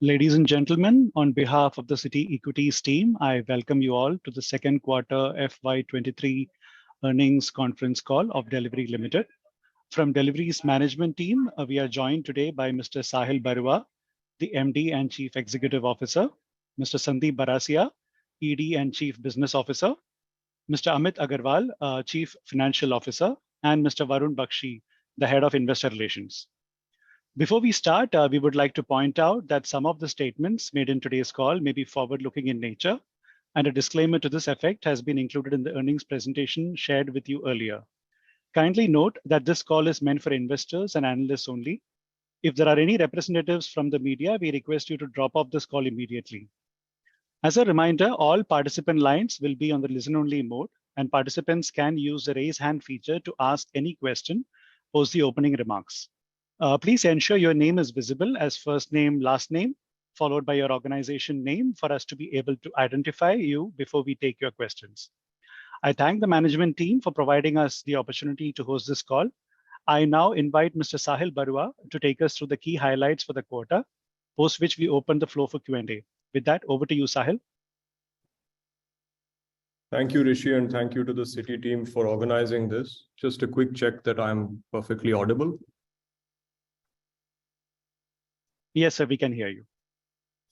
Ladies and gentlemen, on behalf of the City Equities team, I welcome you all to the second quarter FY23 earnings conference call of Delhivery Limited. From Delhivery's management team, we are joined today by Mr. Sahil Barua, the MD and Chief Executive Officer, Mr. Sandeep Barasia, ED and Chief Business Officer, Mr. Amit Agarwal, Chief Financial Officer, and Mr. Varun Bakshi, the Head of Investor Relations. Before we start, we would like to point out that some of the statements made in today's call may be forward-looking in nature, and a disclaimer to this effect has been included in the earnings presentation shared with you earlier. Kindly note that this call is meant for investors and analysts only. If there are any representatives from the media, we request you to drop off this call immediately. As a reminder, all participant lines will be on the listen-only mode, and participants can use the raise hand feature to ask any question post the opening remarks. Please ensure your name is visible as first name, last name, followed by your organization name for us to be able to identify you before we take your questions. I thank the management team for providing us the opportunity to host this call. I now invite Mr. Sahil Barua to take us through the key highlights for the quarter, post which we open the floor for Q&A. With that, over to you, Sahil. Thank you, Rishi, and thank you to the City team for organizing this. Just a quick check that I'm perfectly audible. Yes, sir, we can hear you.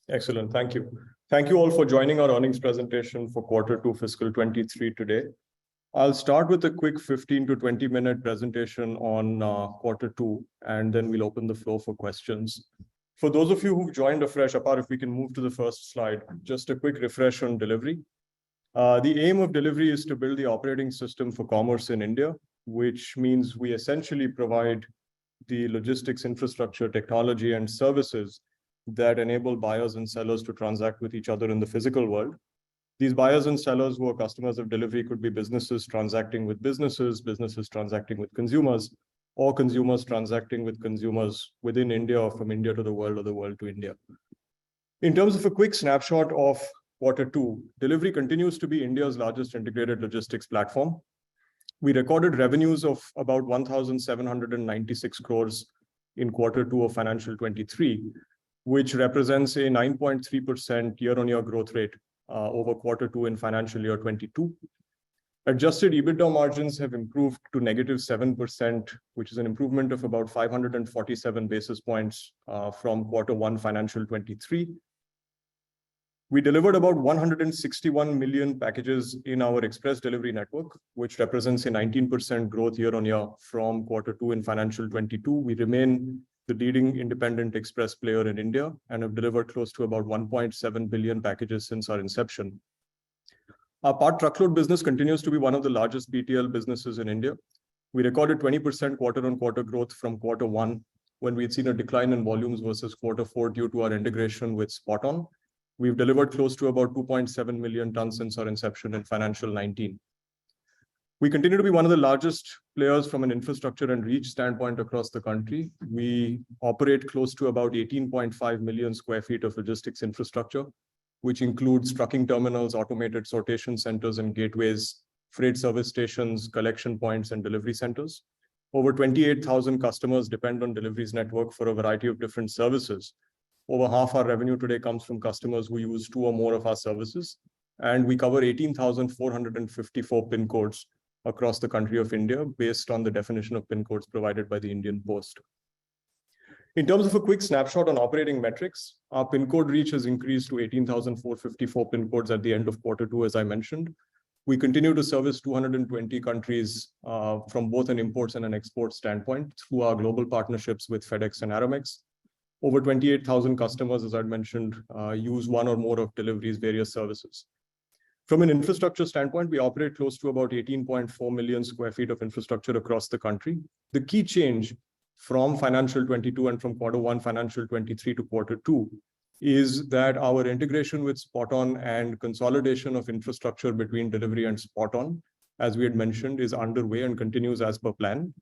Excellent, thank you. Thank you all for joining our earnings presentation for Q2 fiscal 23 today. I'll start with a quick 15 to 20 minute presentation on Q2, and then we'll open the floor for questions. For those of you who've joined afresh, Apar, if we can move to the first slide, just a quick refresh on Delhivery. The aim of Delhivery is to build the operating system for commerce in India, which means we essentially provide the logistics infrastructure, technology, and services that enable buyers and sellers to transact with each other in the physical world. These buyers and sellers who are customers of Delhivery could be businesses transacting with businesses, businesses transacting with consumers, or consumers transacting with consumers within India or from India to the world or the world to India. In terms of a quick snapshot of Q2, Delhivery continues to be India's largest integrated logistics platform. We recorded revenues of about 1,796 crores in Q2 of financial 23, which represents a 9.3% year-on-year growth rate over Q2 in financial year 22. Adjusted EBITDA margins have improved to -7%, which is an improvement of about 547 basis points from Q1 financial 23. We delivered about 161 million packages in our express delivery network, which represents a 19% growth year-on-year from Q2 in financial 22. We remain the leading independent express player in India and have delivered close to about 1.7 billion packages since our inception. Our part truckload business continues to be one of the largest BTL businesses in India. We recorded 20% quarter-on-quarter growth from Q1 when we had seen a decline in volumes versus Q4 due to our integration with SpotOn. We've delivered close to about 2.7 million tons since our inception in financial 19. We continue to be one of the largest players from an infrastructure and reach standpoint across the country. We operate close to about 18.5 million square feet of logistics infrastructure, which includes trucking terminals, automated sortation centers and gateways, freight service stations, collection points, and delivery centers. Over 28,000 customers depend on Delhivery's network for a variety of different services. Over half our revenue today comes from customers who use 2 or more of our services, and we cover 18,454 PIN codes across the country of India based on the definition of PIN codes provided by the Indian Post. In terms of a quick snapshot on operating metrics, our PIN code reach has increased to 18,454 PIN codes at the end of Q2, as I mentioned. We continue to service 220 countries from both an imports and an export standpoint through our global partnerships with FedEx and Aramex. Over 28,000 customers, as I mentioned, use one or more of Delhivery's various services. From an infrastructure standpoint, we operate close to about 18.4 million square feet of infrastructure across the country. The key change from financial 22 and from Q1 financial 23 to Q2 is that our integration with SpotOn and consolidation of infrastructure between Delhivery and SpotOn, as we had mentioned, is underway and continues as per plan.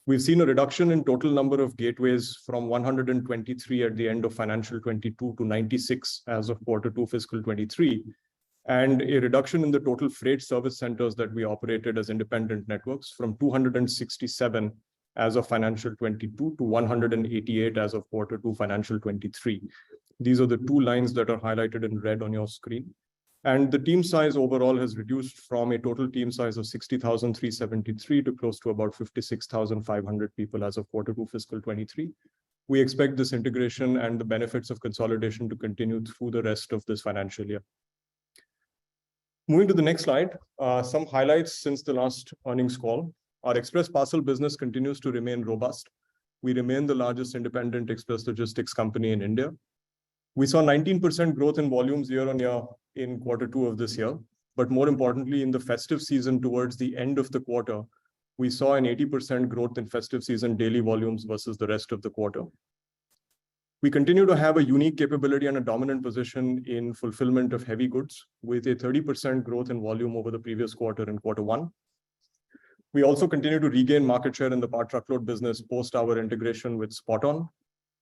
We've seen a reduction in total number of gateways from 123 at the end of financial 22 to 96 as of Q2 fiscal 23, and a reduction in the total freight service centers that we operated as independent networks from 267 as of financial 22 to 188 as of Q2 financial 23. These are the two lines that are highlighted in red on your screen. And the team size overall has reduced from a total team size of 60,373 to close to about 56,500 people as of Q2 fiscal 23. We expect this integration and the benefits of consolidation to continue through the rest of this financial year. Moving to the next slide, some highlights since the last earnings call. Our express parcel business continues to remain robust. We remain the largest independent express logistics company in India. We saw 19% growth in volumes year on year in Q2 of this year. But more importantly, in the festive season towards the end of the quarter, we saw an 80% growth in festive season daily volumes versus the rest of the quarter. We continue to have a unique capability and a dominant position in fulfillment of heavy goods with a 30% growth in volume over the previous quarter in Q1. We also continue to regain market share in the part truckload business post our integration with SpotOn.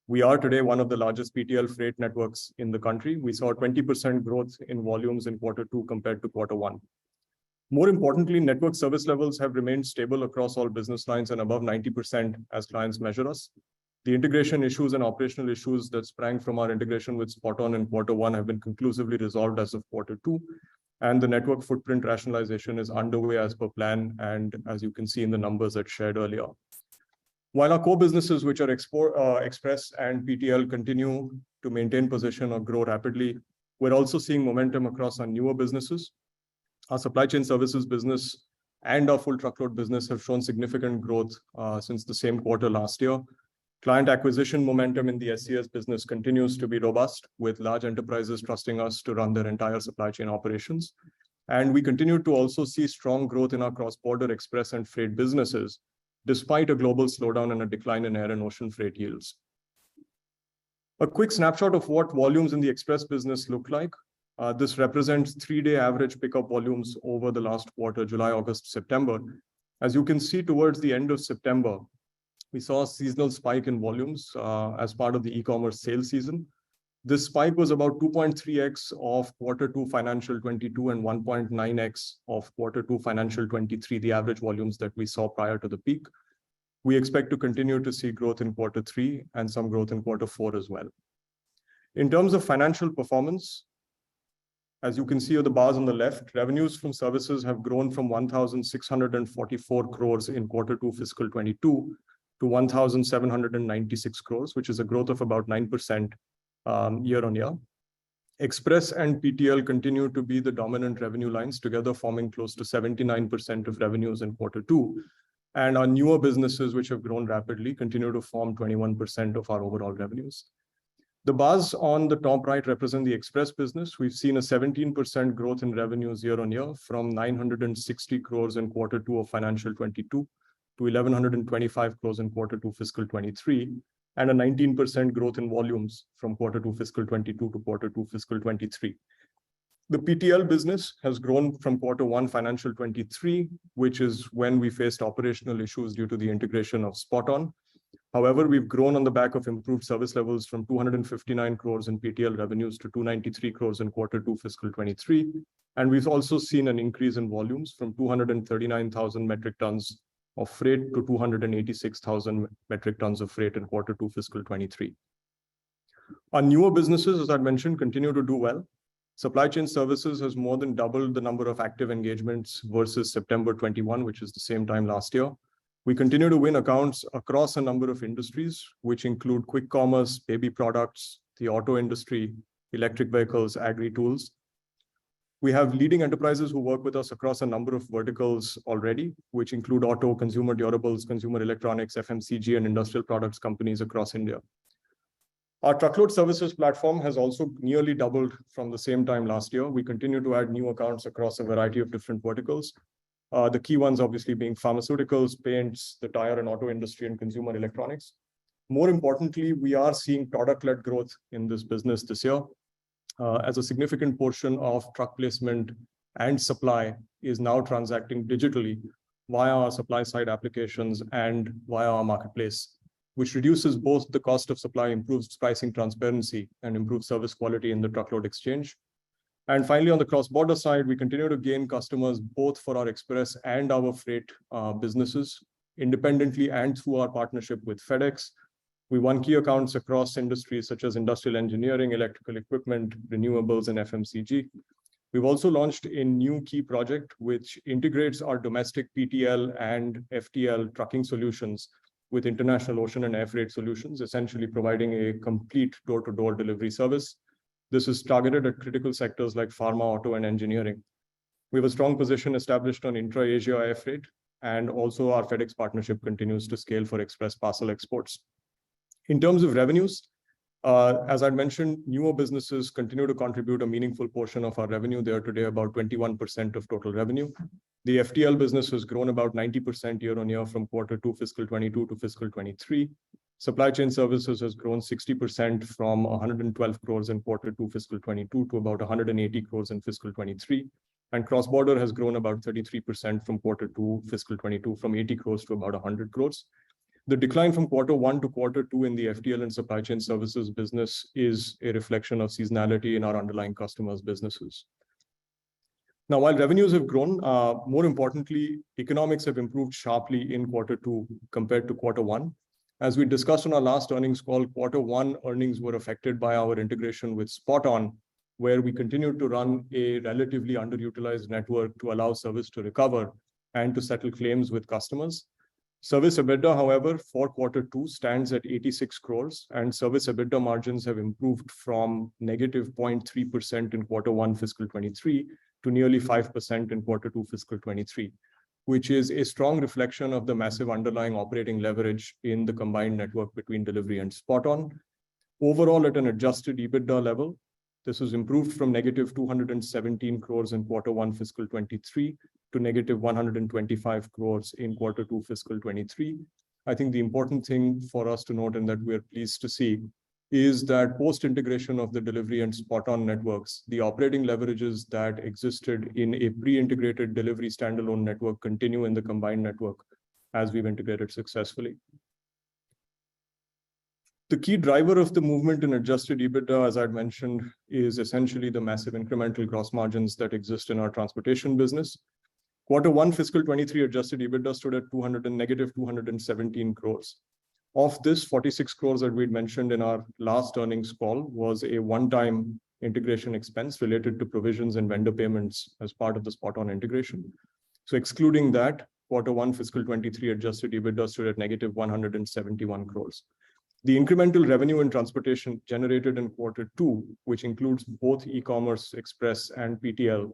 We are today one of the largest PTL freight networks in the country. We saw 20% growth in volumes in Q2 compared to Q1. More importantly, network service levels have remained stable across all business lines and above 90% as clients measure us. The integration issues and operational issues that sprang from our integration with SpotOn in Q1 have been conclusively resolved as of Q2, and the network footprint rationalization is underway as per plan, and as you can see in the numbers that shared earlier. While our core businesses, which are Express and PTL, continue to maintain position or grow rapidly, we're also seeing momentum across our newer businesses. Our supply chain services business and our full truckload business have shown significant growth since the same quarter last year. Client acquisition momentum in the SCS business continues to be robust, with large enterprises trusting us to run their entire supply chain operations. And we continue to also see strong growth in our cross-border express and freight businesses, despite a global slowdown and a decline in air and ocean freight yields. A quick snapshot of what volumes in the express business look like. This represents 3-day average pickup volumes over the last quarter, July, August, September. As you can see, towards the end of September, we saw a seasonal spike in volumes as part of the e-commerce sales season. This spike was about 2.3x of Q2 financial 22 and 1.9x of Q2 financial 23, the average volumes that we saw prior to the peak. We expect to continue to see growth in Q3 and some growth in Q4 as well. In terms of financial performance, as you can see on the bars on the left, revenues from services have grown from 1,644 crores in Q2 fiscal 22 to 1,796 crores, which is a growth of about 9% year on year. Express and PTL continue to be the dominant revenue lines, together forming close to 79% of revenues in Q2. And our newer businesses, which have grown rapidly, continue to form 21% of our overall revenues. The bars on the top right represent the express business. We've seen a 17% growth in revenues year on year from 960 crores in Q2 of financial 22 to 1,125 crores in Q2 fiscal 23, and a 19% growth in volumes from Q2 fiscal 22 to Q2 fiscal 23. The PTL business has grown from Q1 financial 23, which is when we faced operational issues due to the integration of SpotOn. However, we've grown on the back of improved service levels from 259 crores in PTL revenues to 293 crores in Q2 fiscal 23. And we've also seen an increase in volumes from 239,000 metric tons of freight to 286,000 metric tons of freight in Q2 fiscal 23. Our newer businesses, as I mentioned, continue to do well. Supply chain services has more than doubled the number of active engagements versus September 21, which is the same time last year. We continue to win accounts across a number of industries, which include quick commerce, baby products, the auto industry, electric vehicles, agri-tools. We have leading enterprises who work with us across a number of verticals already, which include auto, consumer durables, consumer electronics, FMCG, and industrial products companies across India. Our truckload services platform has also nearly doubled from the same time last year. We continue to add new accounts across a variety of different verticals. The key ones obviously being pharmaceuticals, paints, the tire and auto industry, and consumer electronics. More importantly, we are seeing product-led growth in this business this year, as a significant portion of truck placement and supply is now transacting digitally via our supply-side applications and via our marketplace, which reduces both the cost of supply, improves pricing transparency, and improves service quality in the truckload exchange. And finally, on the cross-border side, we continue to gain customers both for our express and our freight businesses, independently and through our partnership with FedEx. We won key accounts across industries such as industrial engineering, electrical equipment, renewables, and FMCG. We've also launched a new key project which integrates our domestic PTL and FTL trucking solutions with international ocean and air freight solutions, essentially providing a complete door-to-door delivery service. This is targeted at critical sectors like pharma, auto, and engineering. We have a strong position established on intra-Asia air freight, and also our FedEx partnership continues to scale for express parcel exports. In terms of revenues, as I mentioned, newer businesses continue to contribute a meaningful portion of our revenue. They are today about 21% of total revenue. The FTL business has grown about 90% year on year from Q2 fiscal 22 to fiscal 23. Supply chain services has grown 60% from 112 crores in Q2 fiscal 22 to about 180 crores in fiscal 23. And cross-border has grown about 33% from Q2 fiscal 22 from 80 crores to about 100 crores. The decline from Q1 to Q2 in the FTL and supply chain services business is a reflection of seasonality in our underlying customers' businesses. Now, while revenues have grown, more importantly, economics have improved sharply in Q2 compared to Q1. As we discussed on our last earnings call, Q1 earnings were affected by our integration with SpotOn, where we continued to run a relatively underutilized network to allow service to recover and to settle claims with customers. Service EBITDA, however, for Q2 stands at 86 crores, and service EBITDA margins have improved from negative 0.3% in Q1 fiscal 23 to nearly 5% in Q2 fiscal 23, which is a strong reflection of the massive underlying operating leverage in the combined network between Delhivery and SpotOn. Overall, at an adjusted EBITDA level, this has improved from negative 217 crores in Q1 fiscal 23 to negative 125 crores in Q2 fiscal 23. I think the important thing for us to note, and that we're pleased to see, is that post-integration of the Delhivery and SpotOn networks, the operating leverages that existed in a pre-integrated Delhivery standalone network continue in the combined network as we've integrated successfully. The key driver of the movement in adjusted EBITDA, as I'd mentioned, is essentially the massive incremental gross margins that exist in our transportation business. Q1 fiscal 23 adjusted EBITDA stood at negative 217 crores. Of this, 46 crores that we'd mentioned in our last earnings call was a one-time integration expense related to provisions and vendor payments as part of the SpotOn integration. So excluding that, Q1 fiscal 23 adjusted EBITDA stood at negative 171 crores. The incremental revenue in transportation generated in Q2, which includes both e-commerce, express, and PTL,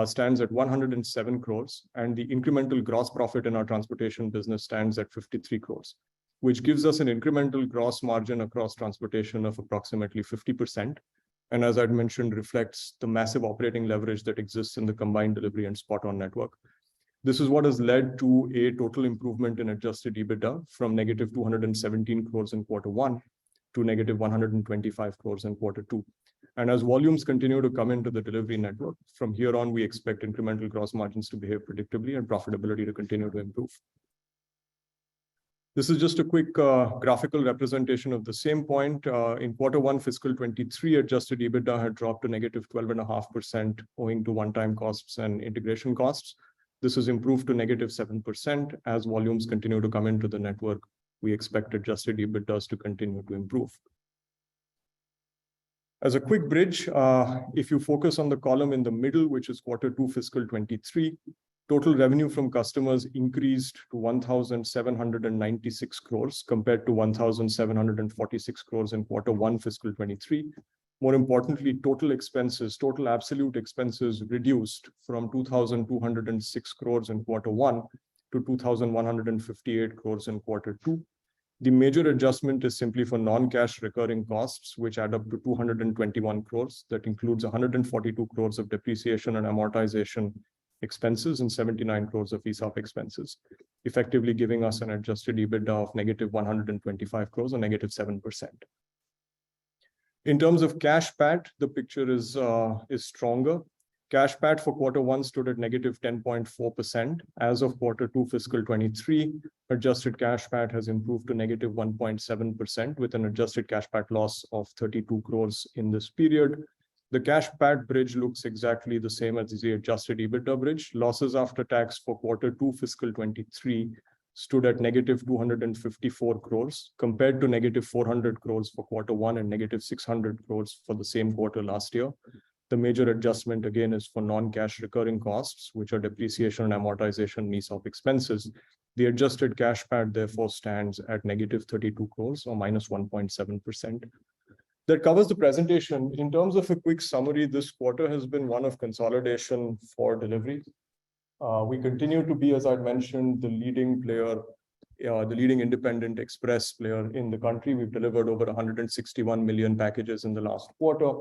stands at 107 crores, and the incremental gross profit in our transportation business stands at 53 crores, which gives us an incremental gross margin across transportation of approximately 50%. And as I'd mentioned, reflects the massive operating leverage that exists in the combined Delhivery and SpotOn network. This is what has led to a total improvement in adjusted EBITDA from negative 217 crores in Q1 to negative 125 crores in Q2. And as volumes continue to come into the delivery network, from here on, we expect incremental gross margins to behave predictably and profitability to continue to improve. This is just a quick graphical representation of the same point. In Q1 fiscal 23, adjusted EBITDA had dropped to negative 12.5% owing to one-time costs and integration costs. This has improved to negative 7% as volumes continue to come into the network. We expect adjusted EBITDAs to continue to improve. As a quick bridge, if you focus on the column in the middle, which is Q2 fiscal 23, total revenue from customers increased to 1,796 crores compared to 1,746 crores in Q1 fiscal 23. More importantly, total absolute expenses reduced from 2,206 crores in Q1 to 2,158 crores in Q2. The major adjustment is simply for non-cash recurring costs, which add up to 221 crores. That includes 142 crores of depreciation and amortization expenses and 79 crores of ESOP expenses, effectively giving us an adjusted EBITDA of negative 125 crores or negative 7%. In terms of cash PAT, the picture is stronger. Cash PAT for Q1 stood at negative 10.4%. As of Q2 fiscal 23, adjusted cash PAT has improved to negative 1.7% with an adjusted cash PAT loss of 32 crores in this period. The cash PAT bridge looks exactly the same as the adjusted EBITDA bridge. Losses after tax for Q2 fiscal 23 stood at negative 254 crores compared to negative 400 crores for Q1 and negative 600 crores for the same quarter last year. The major adjustment again is for non-cash recurring costs, which are depreciation and amortization, ESOP expenses. The adjusted cash PAT therefore stands at negative 32 crores or minus 1.7%. That covers the presentation. In terms of a quick summary, this quarter has been one of consolidation for Delhivery. We continue to be, as I mentioned, the leading player, the leading independent express player in the country. We've delivered over 161 million packages in the last quarter,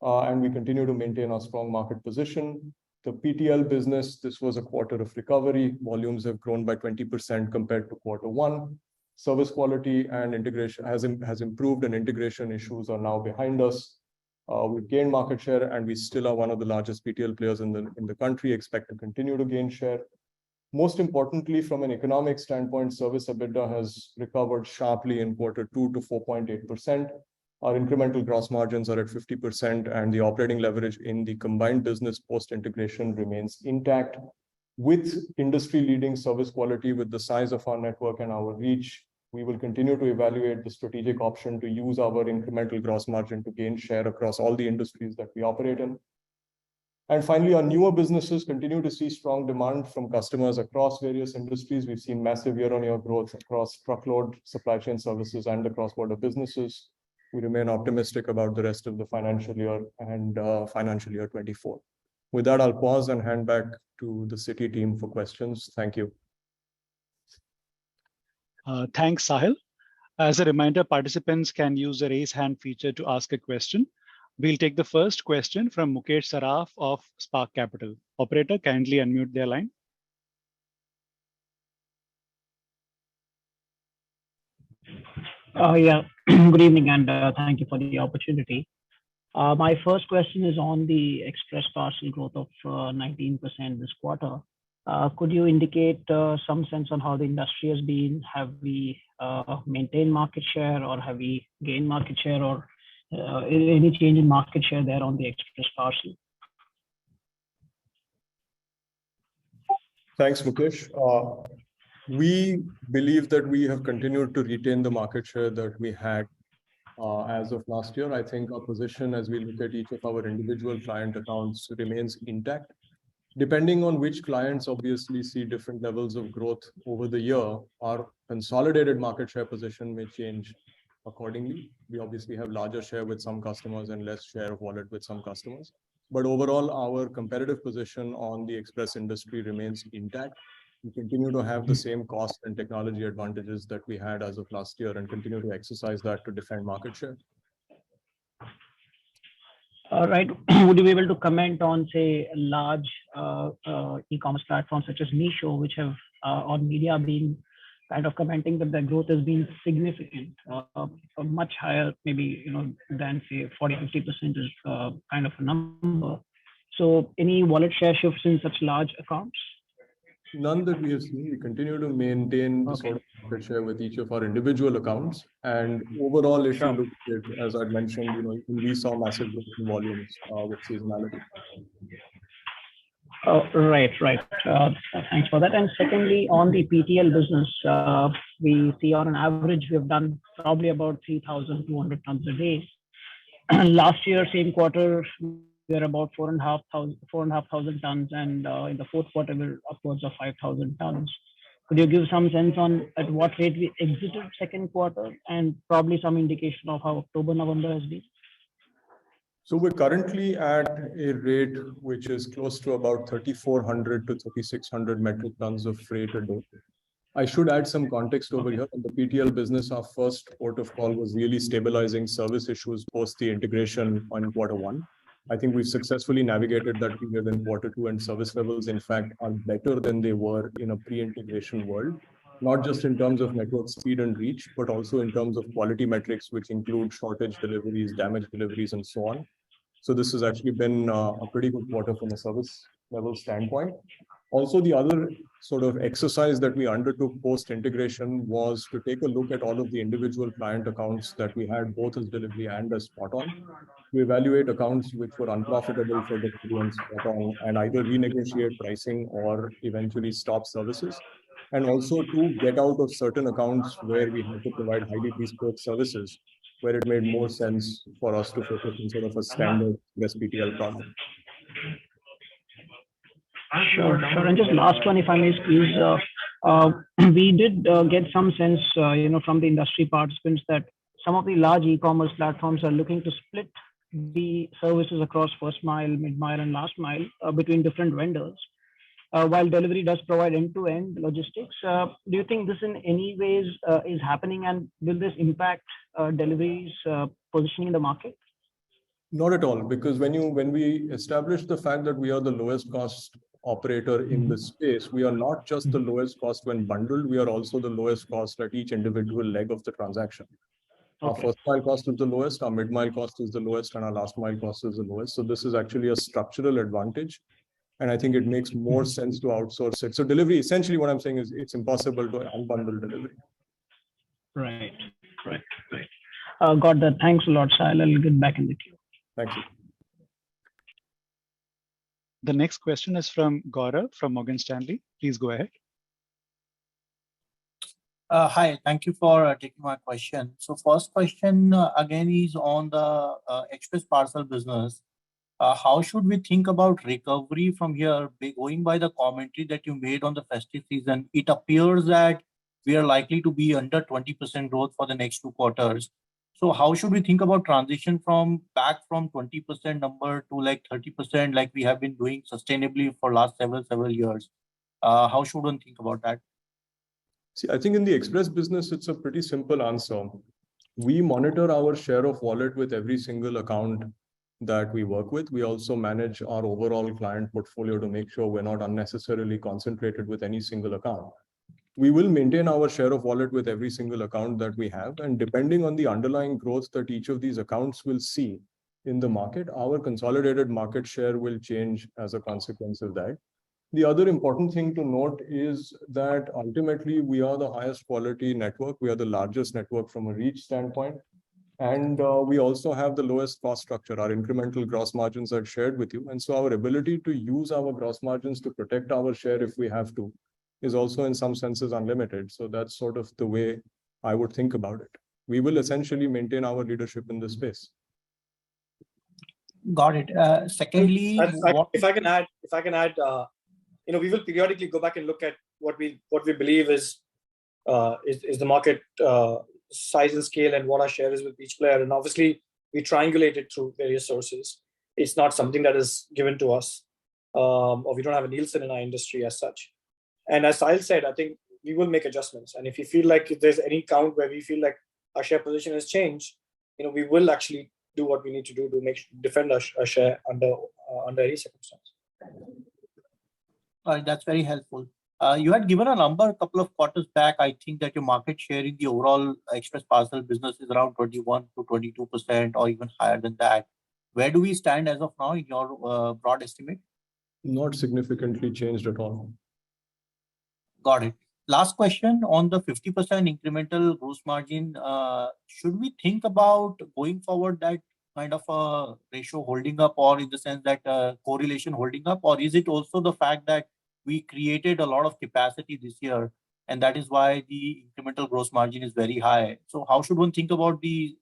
and we continue to maintain our strong market position. The PTL business, this was a quarter of recovery. Volumes have grown by 20% compared to Q1. Service quality and integration has improved, and integration issues are now behind us. We've gained market share, and we still are one of the largest PTL players in the country, expect to continue to gain share. Most importantly, from an economic standpoint, service EBITDA has recovered sharply in Q2 to 4.8%. Our incremental gross margins are at 50%, and the operating leverage in the combined business post-integration remains intact. With industry-leading service quality, with the size of our network and our reach, we will continue to evaluate the strategic option to use our incremental gross margin to gain share across all the industries that we operate in. And finally, our newer businesses continue to see strong demand from customers across various industries. We've seen massive year-on-year growth across truckload, supply chain services, and the cross-border businesses. We remain optimistic about the rest of the financial year and financial year 24. With that, I'll pause and hand back to the Citi team for questions. Thank you. Thanks, Sahil. As a reminder, participants can use the raise hand feature to ask a question. We'll take the first question from Mukesh Saraf of Spark Capital. Operator, kindly unmute their line. Yeah, good evening, and thank you for the opportunity. My first question is on the express parcel growth of 19% this quarter. Could you indicate some sense on how the industry has been? Have we maintained market share, or have we gained market share, or any change in market share there on the express parcel? Thanks, Mukesh. We believe that we have continued to retain the market share that we had as of last year. I think our position as we look at each of our individual client accounts remains intact. Depending on which clients obviously see different levels of growth over the year, our consolidated market share position may change accordingly. We obviously have larger share with some customers and less share of wallet with some customers. But overall, our competitive position on the express industry remains intact. We continue to have the same cost and technology advantages that we had as of last year and continue to exercise that to defend market share. All right. Would you be able to comment on, say, large e-commerce platforms such as Meesho, which have on media been kind of commenting that their growth has been significant, much higher, maybe than say 40-50% is kind of a number. So, any wallet share shifts in such large accounts? None that we have seen. We continue to maintain the sort of market share with each of our individual accounts. And overall, if you look at it, as I mentioned, we saw massive growth in volumes with seasonality. Right. Thanks for that. And secondly, on the PTL business, we see on an average, we have done probably about 3,200 tons a day. Last year, same quarter, we are about 4,500 tons, and in the fourth quarter, we're upwards of 5,000 tons. Could you give some sense on at what rate we exited second quarter, and probably some indication of how October, November has been? So we're currently at a rate which is close to about 3,400 to 3,600 metric tons of freight a day. I should add some context over here. In the PTL business, our first port of call was really stabilizing service issues post the integration on Q1. I think we've successfully navigated that period in Q2, and service levels, in fact, are better than they were in a pre-integration world, not just in terms of network speed and reach, but also in terms of quality metrics, which include shortage deliveries, damage deliveries, and so on. So this has actually been a pretty good quarter from a service level standpoint. Also, the other sort of exercise that we undertook post-integration was to take a look at all of the individual client accounts that we had, both as Delhivery and as Spot On, to evaluate accounts which were unprofitable for Delhivery and Spot On, and either renegotiate pricing or eventually stop services. and also to get out of certain accounts where we had to provide highly bespoke services, where it made more sense for us to focus on sort of a standard SPTL product. Sure, sure. And just last one, if I may squeeze, we did get some sense, from the industry participants that some of the large e-commerce platforms are looking to split the services across first mile, mid mile, and last mile between different vendors. While Delhivery does provide end-to-end logistics, do you think this in any ways is happening, and will this impact Delhivery's positioning in the market? Not at all, because when we establish the fact that we are the lowest cost operator in the space, we are not just the lowest cost when bundled, we are also the lowest cost at each individual leg of the transaction. Our first mile cost is the lowest, our mid mile cost is the lowest, and our last mile cost is the lowest. So this is actually a structural advantage. And I think it makes more sense to outsource it. So delivery, essentially what I'm saying is it's impossible to unbundle delivery. Right. Got that. Thanks a lot, Sahil. I'll get back in the queue. Thank you. The next question is from Gaurav from Morgan Stanley. Please go ahead. Hi, thank you for taking my question. So first question again is on the express parcel business. How should we think about recovery from here? Going by the commentary that you made on the festive season, it appears that we are likely to be under 20% growth for the next 2 quarters. So how should we think about transition back from 20% number to like 30%, like we have been doing sustainably for last several years? How should one think about that? See, I think in the express business, it's a pretty simple answer. We monitor our share of wallet with every single account that we work with. We also manage our overall client portfolio to make sure we're not unnecessarily concentrated with any single account. We will maintain our share of wallet with every single account that we have. And depending on the underlying growth that each of these accounts will see in the market, our consolidated market share will change as a consequence of that. The other important thing to note is that ultimately we are the highest quality network. We are the largest network from a reach standpoint. And we also have the lowest cost structure. Our incremental gross margins are shared with you. And so our ability to use our gross margins to protect our share if we have to is also in some senses unlimited. So that's sort of the way I would think about it. We will essentially maintain our leadership in this space. Got it. Secondly, if I can add, we will periodically go back and look at what we believe is the market size and scale and what our share is with each player. And obviously, we triangulate it through various sources. It's not something that is given to us, or we don't have a Nielsen in our industry as such. And as Sahil said, I think we will make adjustments. And if you feel like if there's any count where we feel like our share position has changed, we will actually do what we need to do to defend our share under any circumstance. That's very helpful. You had given a number a couple of quarters back. I think that your market share in the overall express parcel business is around 21 to 22% or even higher than that. Where do we stand as of now in your broad estimate? Not significantly changed at all. Got it. Last question on the 50% incremental gross margin. Should we think about going forward that kind of a ratio holding up, or in the sense that correlation holding up, or is it also the fact that we created a lot of capacity this year and that is why the incremental gross margin is very high? So how should one think about the,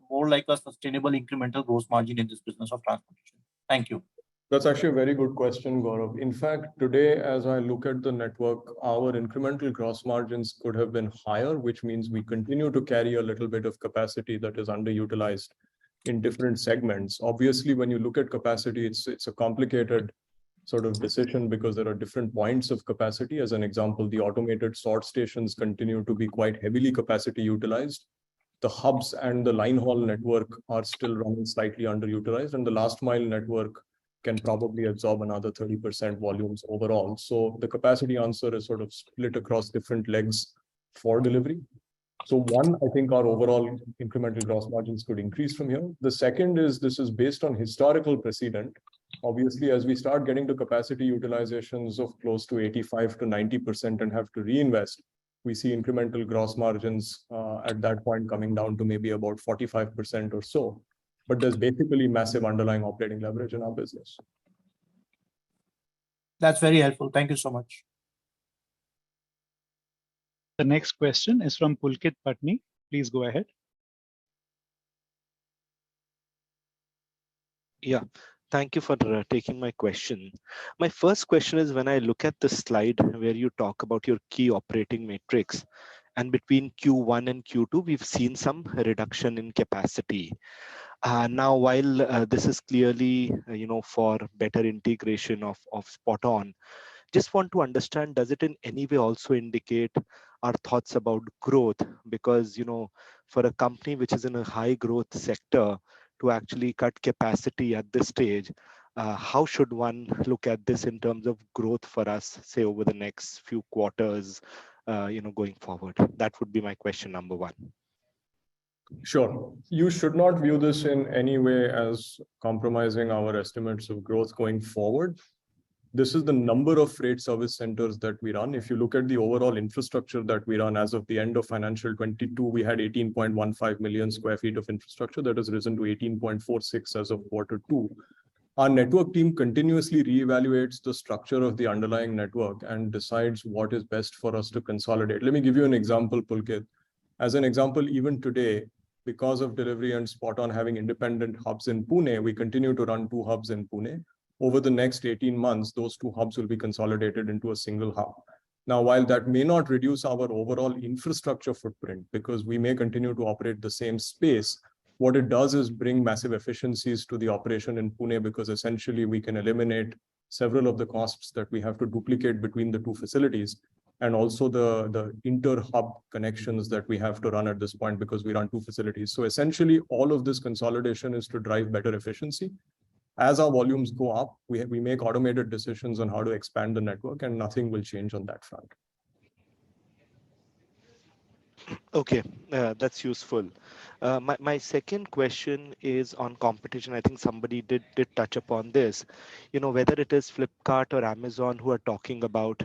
more like a sustainable incremental gross margin in this business of transportation? Thank you. That's actually a very good question, Gaurav. In fact, today, as I look at the network, our incremental gross margins could have been higher, which means we continue to carry a little bit of capacity that is underutilized in different segments. Obviously, when you look at capacity, it's a complicated sort of decision because there are different points of capacity. As an example, the automated sort stations continue to be quite heavily capacity utilized. The hubs and the line haul network are still running slightly underutilized, and the last mile network can probably absorb another 30% volumes overall. So the capacity answer is sort of split across different legs for delivery. So one, I think our overall incremental gross margins could increase from here. The second is this is based on historical precedent. Obviously, as we start getting to capacity utilizations of close to 85 to 90% and have to reinvest, we see incremental gross margins at that point coming down to maybe about 45% or so. But there's basically massive underlying operating leverage in our business. That's very helpful. Thank you so much. The next question is from Pulkit Patni. Please go ahead. Yeah, thank you for taking my question. My first question is, when I look at the slide where you talk about your key operating metrics, and between Q1 and Q2, we've seen some reduction in capacity. Now, while this is clearly, for better integration of spot on, just want to understand, does it in any way also indicate our thoughts about growth? Because, for a company which is in a high growth sector, to actually cut capacity at this stage, how should one look at this in terms of growth for us, say over the next few quarters, going forward? That would be my question number one. Sure. You should not view this in any way as compromising our estimates of growth going forward. This is the number of freight service centers that we run. If you look at the overall infrastructure that we run as of the end of financial 22, we had 18.15 million square feet of infrastructure that has risen to 18.46 as of Q2. Our network team continuously reevaluates the structure of the underlying network and decides what is best for us to consolidate. Let me give you an example, Pulkit. As an example, even today, because of Delhivery and Spot On having independent hubs in Pune, we continue to run 2 hubs in Pune. Over the next 18 months, those 2 hubs will be consolidated into a single hub. Now, while that may not reduce our overall infrastructure footprint, because we may continue to operate the same space, what it does is bring massive efficiencies to the operation in Pune, because essentially we can eliminate several of the costs that we have to duplicate between the 2 facilities, and also the inter-hub connections that we have to run at this point because we run 2 facilities. So essentially, all of this consolidation is to drive better efficiency. As our volumes go up, we make automated decisions on how to expand the network, and nothing will change on that front. Okay, that's useful. My second question is on competition. I think somebody did touch upon this. Whether it is Flipkart or Amazon who are talking about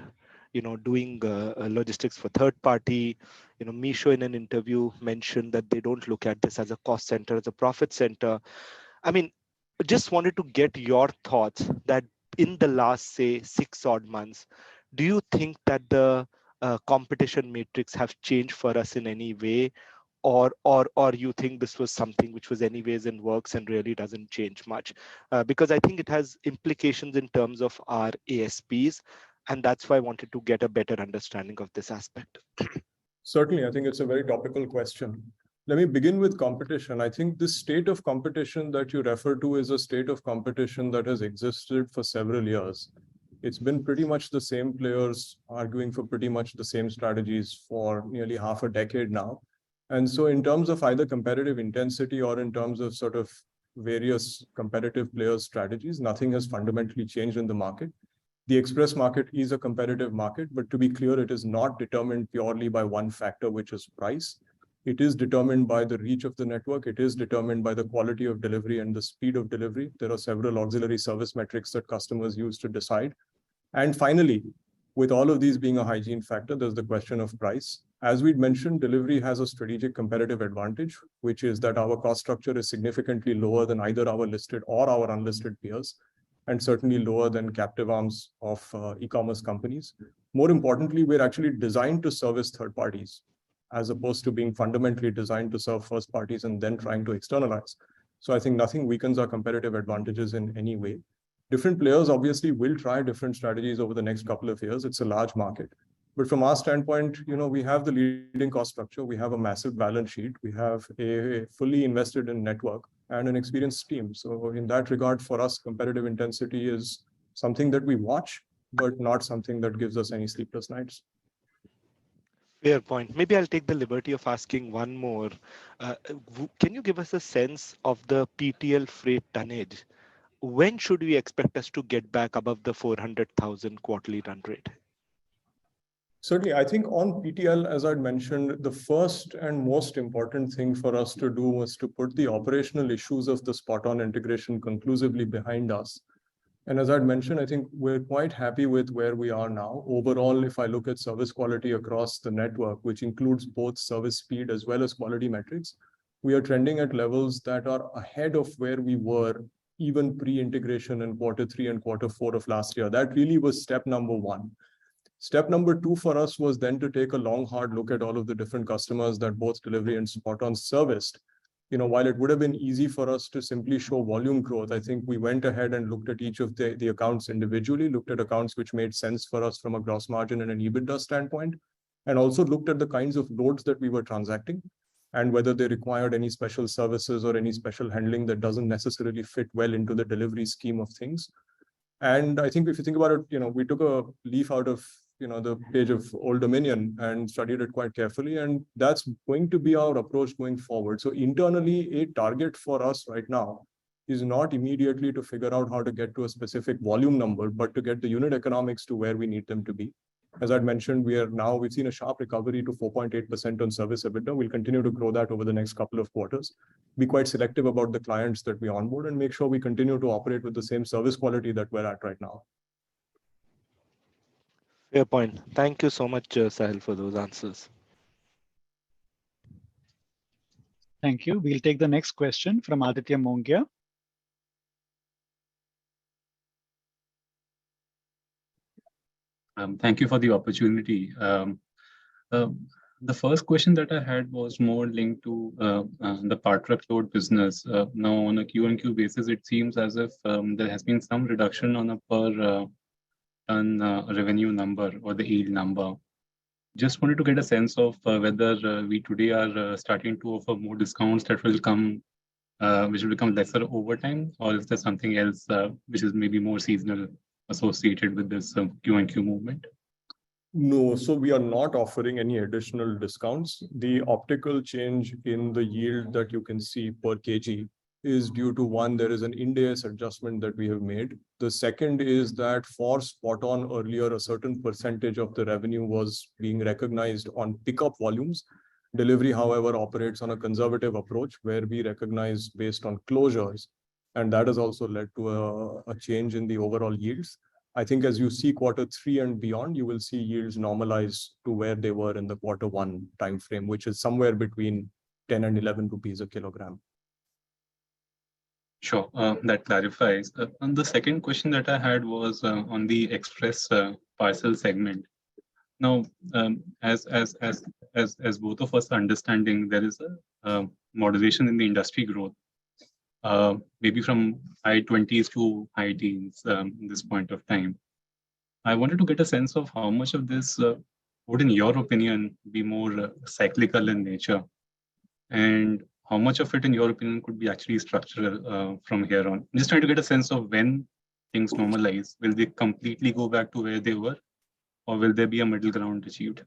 doing logistics for third party. Misho in an interview mentioned that they don't look at this as a cost center, as a profit center. I mean, just wanted to get your thoughts that in the last, say, 6 odd months, do you think that the competition matrix have changed for us in any way? Or you think this was something which was anyways in works and really doesn't change much? Because I think it has implications in terms of our ASPs. And that's why I wanted to get a better understanding of this aspect. Certainly, I think it's a very topical question. Let me begin with competition. I think this state of competition that you refer to is a state of competition that has existed for several years. It's been pretty much the same players arguing for pretty much the same strategies for nearly half a decade now. And so in terms of either competitive intensity or in terms of sort of various competitive players' strategies, nothing has fundamentally changed in the market. The express market is a competitive market, but to be clear, it is not determined purely by one factor, which is price. It is determined by the reach of the network. It is determined by the quality of delivery and the speed of delivery. There are several auxiliary service metrics that customers use to decide. And finally, with all of these being a hygiene factor, there's the question of price. As we'd mentioned, Delhivery has a strategic competitive advantage, which is that our cost structure is significantly lower than either our listed or our unlisted peers, and certainly lower than captive arms of e-commerce companies. More importantly, we're actually designed to service third parties, as opposed to being fundamentally designed to serve first parties and then trying to externalize. So I think nothing weakens our competitive advantages in any way. Different players obviously will try different strategies over the next couple of years. It's a large market. But from our standpoint, we have the leading cost structure. We have a massive balance sheet. We have a fully invested in network and an experienced team. So in that regard, for us, competitive intensity is something that we watch, but not something that gives us any sleepless nights. Fair point. Maybe I'll take the liberty of asking one more. Can you give us a sense of the PTL freight tonnage? When should we expect us to get back above the 400,000 quarterly run rate? Certainly, I think on PTL, as I'd mentioned, the first and most important thing for us to do was to put the operational issues of the spot-on integration conclusively behind us. And as I'd mentioned, I think we're quite happy with where we are now. Overall, if I look at service quality across the network, which includes both service speed as well as quality metrics, we are trending at levels that are ahead of where we were even pre-integration in Q3 and Q4 of last year. That really was step number one. Step number 2 for us was then to take a long, hard look at all of the different customers that both Delhivery and Spot-on serviced. While it would have been easy for us to simply show volume growth, I think we went ahead and looked at each of the accounts individually, looked at accounts which made sense for us from a gross margin and an EBITDA standpoint, and also looked at the kinds of loads that we were transacting and whether they required any special services or any special handling that doesn't necessarily fit well into the delivery scheme of things. And I think if you think about it, we took a leaf out of the page of Old Dominion and studied it quite carefully. And that's going to be our approach going forward. So internally, a target for us right now is not immediately to figure out how to get to a specific volume number, but to get the unit economics to where we need them to be. As I'd mentioned, we've seen a sharp recovery to 4.8% on service EBITDA. We'll continue to grow that over the next couple of quarters. Be quite selective about the clients that we onboard and make sure we continue to operate with the same service quality that we're at right now. Fair point. Thank you so much, Sahil, for those answers. Thank you. We'll take the next question from Aditya Mongia. Thank you for the opportunity. The first question that I had was more linked to the part truckload business. Now, on a Q-on-Q basis, it seems as if there has been some reduction on a per ton revenue number or the yield number. Just wanted to get a sense of whether we today are starting to offer more discounts that will come, which will become lesser over time, or is there something else which is maybe more seasonal associated with this Q&Q movement? No, so we are not offering any additional discounts. The optical change in the yield that you can see per kg is due to one, there is an Ind-AS adjustment that we have made. The second is that for Spot-on earlier, a certain percentage of the revenue was being recognized on pickup volumes. Delivery, however, operates on a conservative approach where we recognize based on closures. And that has also led to a change in the overall yields. I think as you see Q3 and beyond, you will see yields normalize to where they were in the Q1 timeframe, which is somewhere between 10 and 11 rupees a kilogram. Sure, that clarifies. And the second question that I had was on the express parcel segment. Now, as both of us are understanding, there is a moderation in the industry growth. Maybe from high 20s to high teens at this point of time. I wanted to get a sense of how much of this would, in your opinion, be more cyclical in nature, and how much of it, in your opinion, could be actually structural from here on. I'm just trying to get a sense of when things normalize. Will they completely go back to where they were, or will there be a middle ground achieved?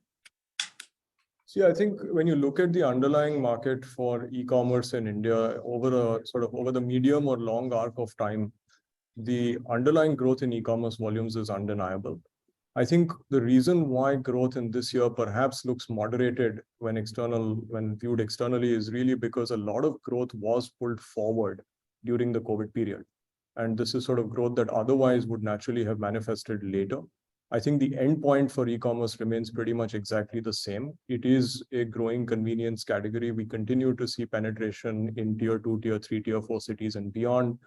See, I think when you look at the underlying market for e-commerce in India over the medium or long arc of time, the underlying growth in e-commerce volumes is undeniable. I think the reason why growth in this year perhaps looks moderated when viewed externally is really because a lot of growth was pulled forward during the COVID period. And this is sort of growth that otherwise would naturally have manifested later. I think the end point for e-commerce remains pretty much exactly the same. It is a growing convenience category. We continue to see penetration in tier 2, tier 3, tier 4 cities and beyond.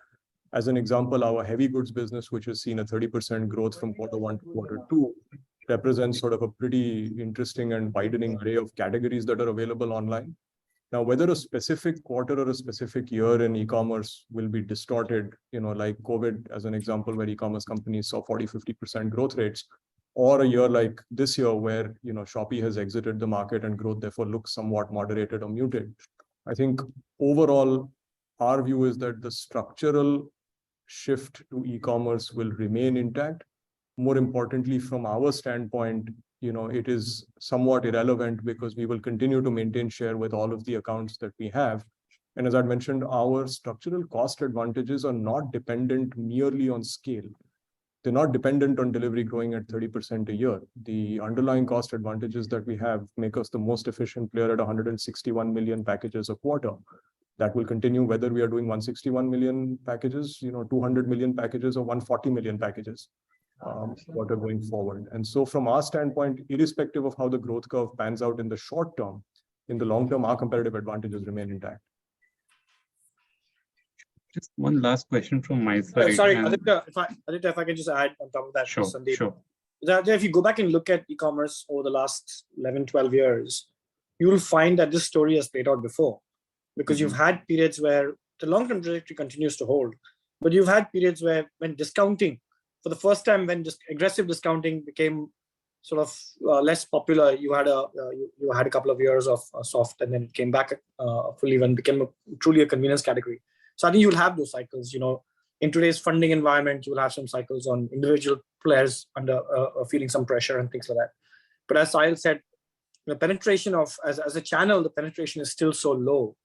As an example, our heavy goods business, which has seen a 30% growth from Q1 to Q2, represents sort of a pretty interesting and widening array of categories that are available online. Now, whether a specific quarter or a specific year in e-commerce will be distorted, like COVID as an example, where e-commerce companies saw 40-50% growth rates, or a year like this year where Shopee has exited the market and growth therefore looks somewhat moderated or muted. I think overall, our view is that the structural shift to e-commerce will remain intact. More importantly, from our standpoint, it is somewhat irrelevant because we will continue to maintain share with all of the accounts that we have. And as I mentioned, our structural cost advantages are not dependent merely on scale. They're not dependent on delivery growing at 30% a year. The underlying cost advantages that we have make us the most efficient player at 161 million packages a quarter. That will continue whether we are doing 161 million packages, 200 million packages, or 140 million packages. Quarter going forward. And so from our standpoint, irrespective of how the growth curve pans out in the short term, in the long term, our competitive advantages remain intact. Just one last question from my side. Sorry, Aditya, if I can just add on top of that, Sure, Sandeep. sure. that if you go back and look at e-commerce over the last 11, 12 years, you will find that this story has played out before, because you've had periods where the long-term trajectory continues to hold, but you've had periods where when discounting, for the first time, when just aggressive discounting became sort of less popular, you had a couple of years of soft, and then it came back fully when it became truly a convenience category. So I think you'll have those cycles. In today's funding environment, you'll have some cycles on individual players under feeling some pressure and things like that. But as Sahil said, the penetration of as a channel, the penetration is still so low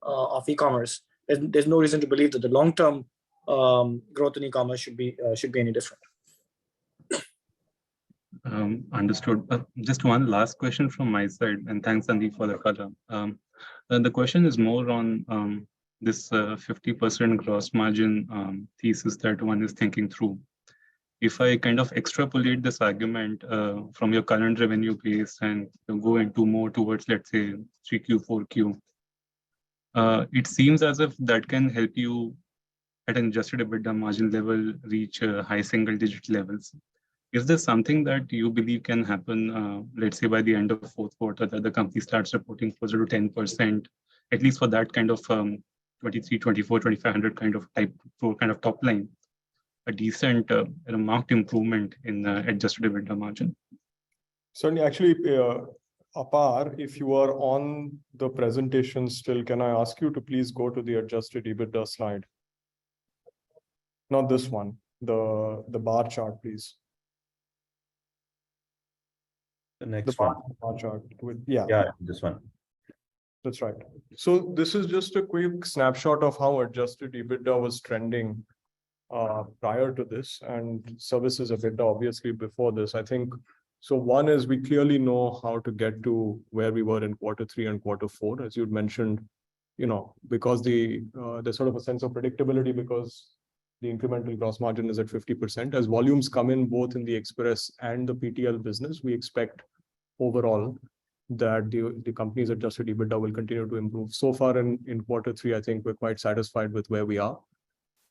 of e-commerce. There's no reason to believe that the long-term growth in e-commerce should be any different. Understood. Just one last question from my side, and thanks, Sandeep, for the color. The question is more on this 50% gross margin thesis that one is thinking through. If I kind of extrapolate this argument from your current revenue base and go into more towards, let's say, 3Q, 4Q, it seems as if that can help you at an adjusted EBITDA margin level reach high single-digit levels. Is there something that you believe can happen, let's say by the end of the fourth quarter, that the company starts reporting closer to 10%, at least for that kind of 23, 24, 2500 kind of top line, a decent marked improvement in adjusted EBITDA margin? Certainly, actually, Apar, if you are on the presentation still, can I ask you to please go to the adjusted EBITDA slide? Not this one, the bar chart, please. The next one. Bar chart with, Yeah, this one. That's right. So this is just a quick snapshot of how adjusted EBITDA was trending prior to this, and services EBITDA obviously before this. I think so. One is we clearly know how to get to where we were in Q3 and Q4, as you'd mentioned, because there's sort of a sense of predictability because the incremental gross margin is at 50%. As volumes come in both in the express and the PTL business, we expect overall that the company's adjusted EBITDA will continue to improve. So far in Q3, I think we're quite satisfied with where we are,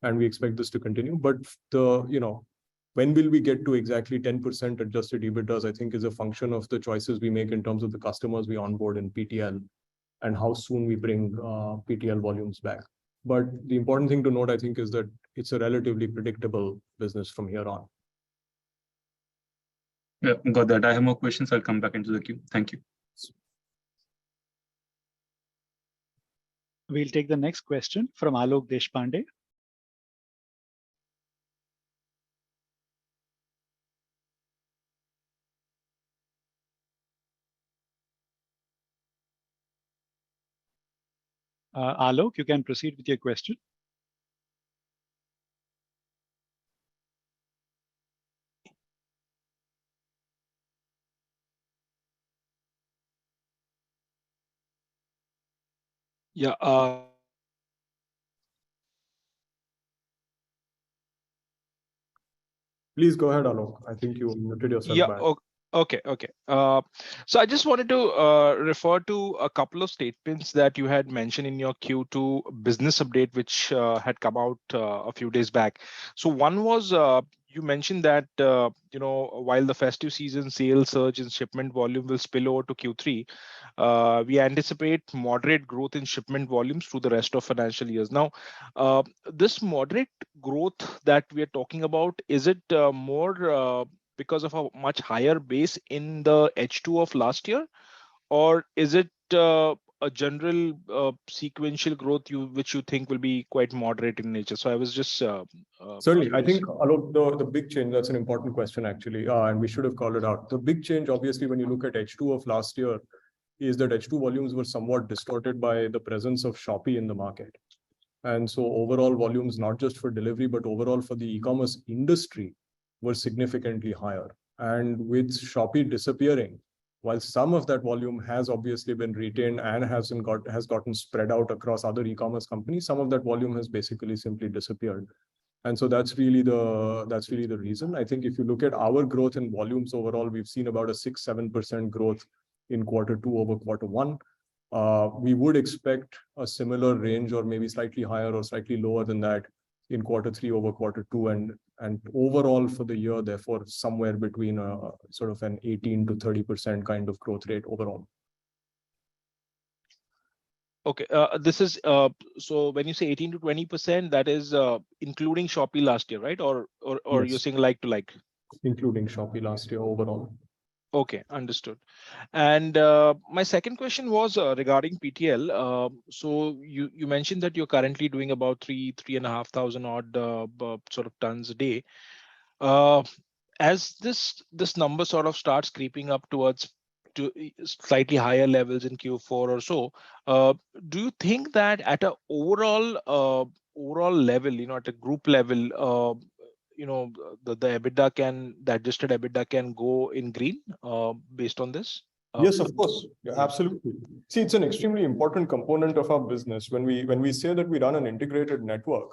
and we expect this to continue. But when will we get to exactly 10% adjusted EBITDAs, I think is a function of the choices we make in terms of the customers we onboard in PTL and how soon we bring PTL volumes back. But the important thing to note, I think, is that it's a relatively predictable business from here on. Yeah, got that. I have more questions. I'll come back into the queue. Thank you. We'll take the next question from Alok Deshpande. Alok, you can proceed with your question. Yeah. Please go ahead, Alok. I think you muted yourself. Yeah. Okay. So I just wanted to refer to a couple of statements that you had mentioned in your Q2 business update, which had come out a few days back. So one was you mentioned that while the festive season sales surge in shipment volume will spill over to Q3, we anticipate moderate growth in shipment volumes through the rest of financial years. Now, this moderate growth that we are talking about, is it more because of a much higher base in the H2 of last year, or is it a general sequential growth which you think will be quite moderate in nature? So I was just certainly, I think, Alok, the big change, that's an important question actually, and we should have called it out. The big change, obviously, when you look at H2 of last year, is that H2 volumes were somewhat distorted by the presence of Shopee in the market. And so overall volumes, not just for delivery, but overall for the e-commerce industry, were significantly higher. And with Shopee disappearing, while some of that volume has obviously been retained and has gotten spread out across other e-commerce companies, some of that volume has basically simply disappeared. And so that's really the reason. I think if you look at our growth in volumes overall, we've seen about a 6-7% growth in Q2 over Q1. We would expect a similar range, or maybe slightly higher or slightly lower than that, in Q3 over Q2. And And overall for the year, therefore, somewhere between a sort of an 18 to 30% kind of growth rate overall. Okay, this is so when you say 18 to 20%, that is including Shopee last year, right? Or Yes. you're saying like to like? Including Shopee last year overall. Okay, understood. And my second question was regarding PTL. So you mentioned that you're currently doing about 3,500 odd sort of tons a day. As this number sort of starts creeping up towards to slightly higher levels in Q4 or so, do you think that at a overall level, at a group level, the adjusted EBITDA can go in green based on this? Yes, of course. Yeah, absolutely. See, it's an extremely important component of our business. When we say that we run an integrated network,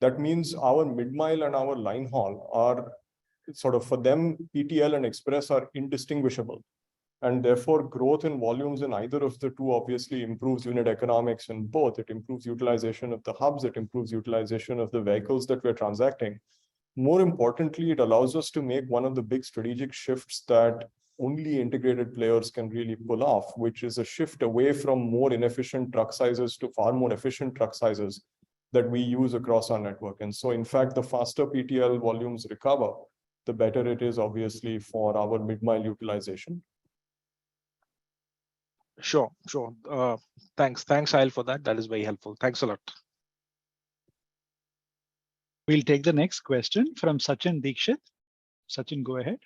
that means our mid-mile and our line haul are sort of, for them, PTL and Express are indistinguishable. And therefore, growth in volumes in either of the two obviously improves unit economics in both. It improves utilization of the hubs, it improves utilization of the vehicles that we're transacting. More importantly, it allows us to make one of the big strategic shifts that only integrated players can really pull off, which is a shift away from more inefficient truck sizes to far more efficient truck sizes that we use across our network. And so, in fact, the faster PTL volumes recover, the better it is obviously for our mid-mile utilization. Sure. Thanks, Sahil, for that. That is very helpful. Thanks a lot. We'll take the next question from Sachin Dikshit. Sachin, go ahead.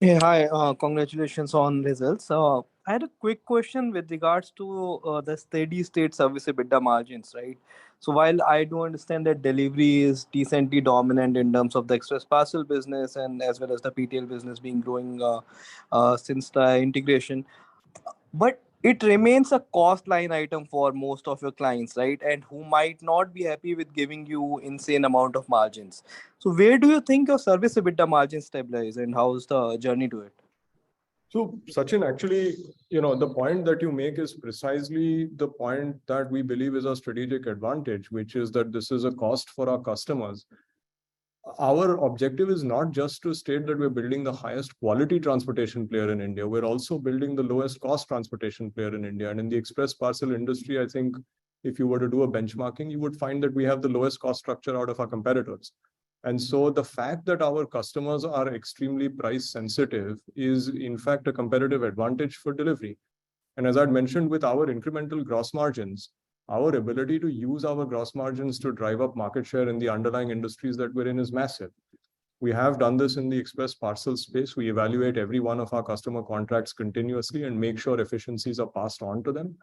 Hey, hi. Congratulations on results. I had a quick question with regards to the steady state service EBITDA margins, right? So while I do understand that delivery is decently dominant in terms of the express parcel business and as well as the PTL business being growing since the integration, but it remains a cost line item for most of your clients, right? And who might not be happy with giving you insane amount of margins. So where do you think your service EBITDA margins stabilize and how's the journey to it? So Sachin, actually, the point that you make is precisely the point that we believe is a strategic advantage, which is that this is a cost for our customers. Our objective is not just to state that we're building the highest quality transportation player in India. We're also building the lowest cost transportation player in India. And in the express parcel industry, I think if you were to do a benchmarking, you would find that we have the lowest cost structure out of our competitors. And so the fact that our customers are extremely price sensitive is in fact a competitive advantage for delivery. And as I'd mentioned with our incremental gross margins, our ability to use our gross margins to drive up market share in the underlying industries that we're in is massive. We have done this in the express parcel space. We evaluate every one of our customer contracts continuously and make sure efficiencies are passed on to them.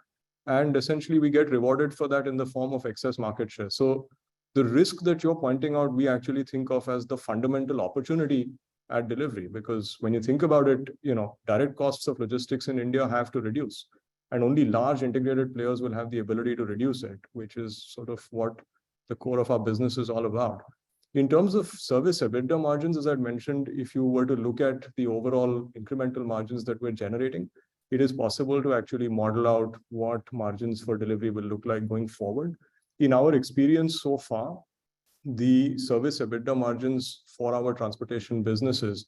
And essentially we get rewarded for that in the form of excess market share. So the risk that you're pointing out, we actually think of as the fundamental opportunity at delivery, because when you think about it, direct costs of logistics in India have to reduce. And only large integrated players will have the ability to reduce it, which is sort of what the core of our business is all about. In terms of service EBITDA margins, as I'd mentioned, if you were to look at the overall incremental margins that we're generating, it is possible to actually model out what margins for delivery will look like going forward. In our experience so far, the service EBITDA margins for our transportation businesses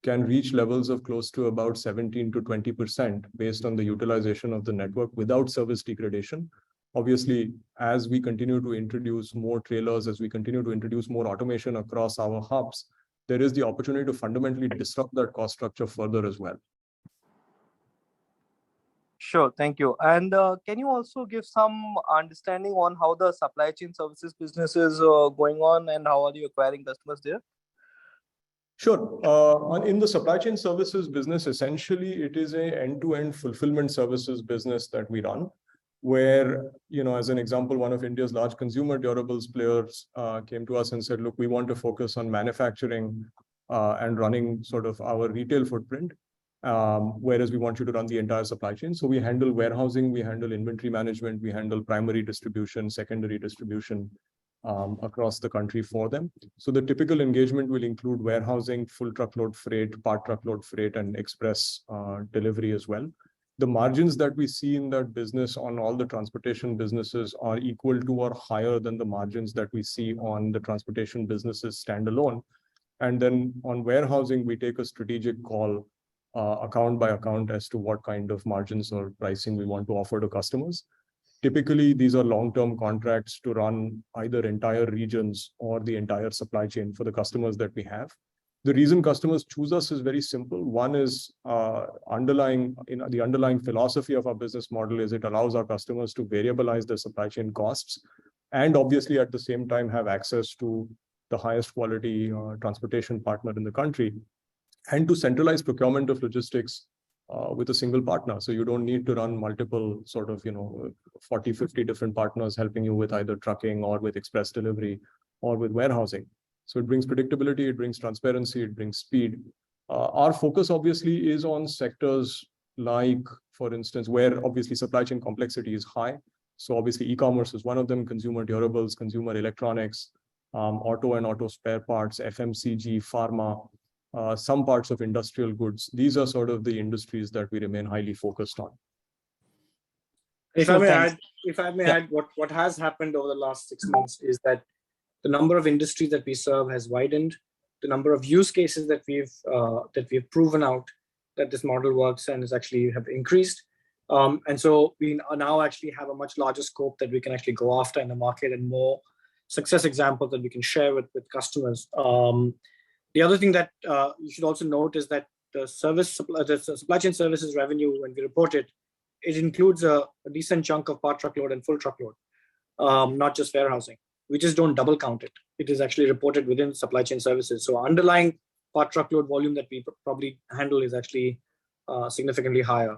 can reach levels of close to about 17 to 20% based on the utilization of the network without service degradation. Obviously, as we continue to introduce more trailers, as we continue to introduce more automation across our hubs, there is the opportunity to fundamentally disrupt that cost structure further as well. Sure, thank you. And can you also give some understanding on how the supply chain services business is going on and how are you acquiring customers there? Sure. In the supply chain services business, essentially, it is a end-to-end fulfillment services business that we run, where, as an example, one of India's large consumer durables players came to us and said, look, we want to focus on manufacturing and running sort of our retail footprint, whereas we want you to run the entire supply chain. So we handle warehousing, we handle inventory management, we handle primary distribution, secondary distribution, across the country for them. So the typical engagement will include warehousing, full truckload freight, part truckload freight, and express delivery as well. the margins that we see in that business on all the transportation businesses are equal to or higher than the margins that we see on the transportation businesses standalone. And then on warehousing, we take a strategic call account by account as to what kind of margins or pricing we want to offer to customers. Typically, these are long-term contracts to run either entire regions or the entire supply chain for the customers that we have. The reason customers choose us is very simple. One is the underlying philosophy of our business model is it allows our customers to variabilize their supply chain costs and obviously at the same time have access to the highest quality transportation partner in the country and to centralize procurement of logistics with a single partner. So you don't need to run multiple 40, 50 different partners helping you with either trucking or with express delivery or with warehousing. So it brings predictability, it brings transparency, it brings speed. Our focus obviously is on sectors like, for instance, where obviously supply chain complexity is high. So obviously e-commerce is one of them, consumer durables, consumer electronics, auto and auto spare parts, FMCG, pharma, some parts of industrial goods. These are sort of the industries that we remain highly focused on. If I may add, what has happened over the last 6 months is that the number of industries that we serve has widened. The number of use cases that we've proven out that this model works and is actually have increased. And so we now actually have a much larger scope that we can actually go after in the market and more success examples that we can share with customers. The other thing that you should also note is that the supply chain services revenue, when we report it, it includes a decent chunk of part truckload and full truckload, not just warehousing. We just don't double count it. It is actually reported within supply chain services. So underlying part truckload volume that we probably handle is actually significantly higher,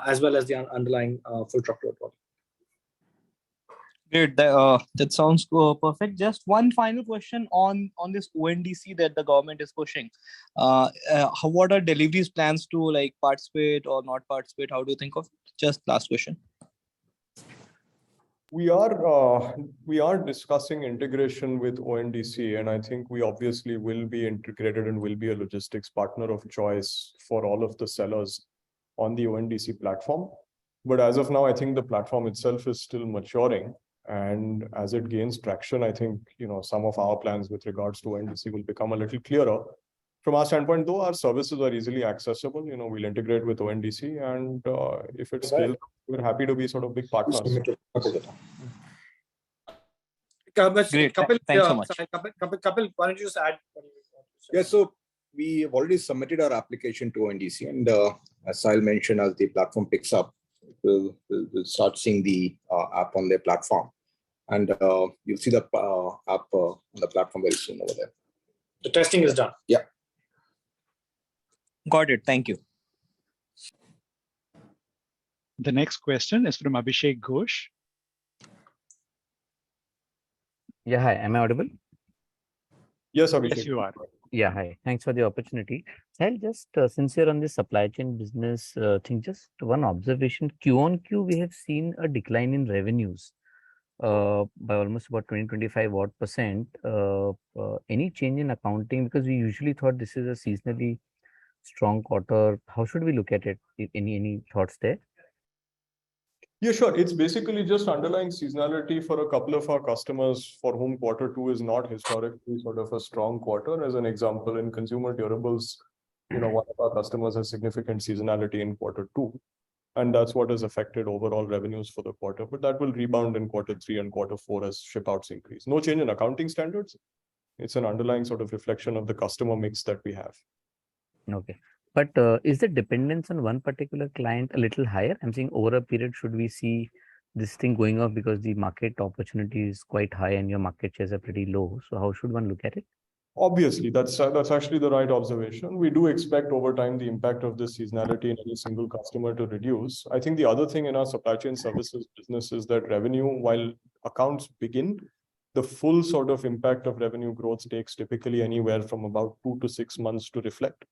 as well as the underlying full truckload volume. Great. That sounds perfect. Just one final question on this ONDC that the government is pushing. What are Delhivery's plans to participate or not participate? How do you think of it? Just last question. We are discussing integration with ONDC, and I think we obviously will be integrated and will be a logistics partner of choice for all of the sellers on the ONDC platform. But as of now, I think the platform itself is still maturing. And as it gains traction, I think some of our plans with regards to ONDC will become a little clearer. From our standpoint, though, our services are easily accessible. We'll integrate with ONDC, and if it scales, we're happy to be sort of big partners. Great. Thanks so much. Kapil, why don't you just add? Yeah, so we have already submitted our application to ONDC, and as Sahil mentioned, as the platform picks up, we'll start seeing the app on their platform, and you'll see the app on the platform very soon over there. The testing is done. Yeah. Got it. Thank you. The next question is from Abhishek Ghosh. Yeah, hi. Am I audible? Yes, Abhishek. Yes, you are. Yeah, hi. Thanks for the opportunity. Sahil, just since you're on the supply chain business thing, just one observation. Q on Q, we have seen a decline in revenues by almost about 20-25 odd percent. Any change in accounting? Because we usually thought this is a seasonally strong quarter. How should we look at it? Any thoughts there? Yeah, sure. It's basically just underlying seasonality for a couple of our customers for whom Q2 is not historically sort of a strong quarter. As an example, in consumer durables, one of our customers has significant seasonality in Q2. And that's what has affected overall revenues for the quarter. But that will rebound in Q3 and Q4 as ship outs increase. No change in accounting standards. It's an underlying sort of reflection of the customer mix that we have. Okay. But is the dependence on one particular client a little higher? I'm saying over a period, should we see this thing going up because the market opportunity is quite high and your market shares are pretty low? So how should one look at it? Obviously, that's actually the right observation. We do expect over time the impact of this seasonality in any single customer to reduce. I think the other thing in our supply chain services business is that revenue, while accounts begin, the full sort of impact of revenue growth takes typically anywhere from about 2 to 6 months to reflect,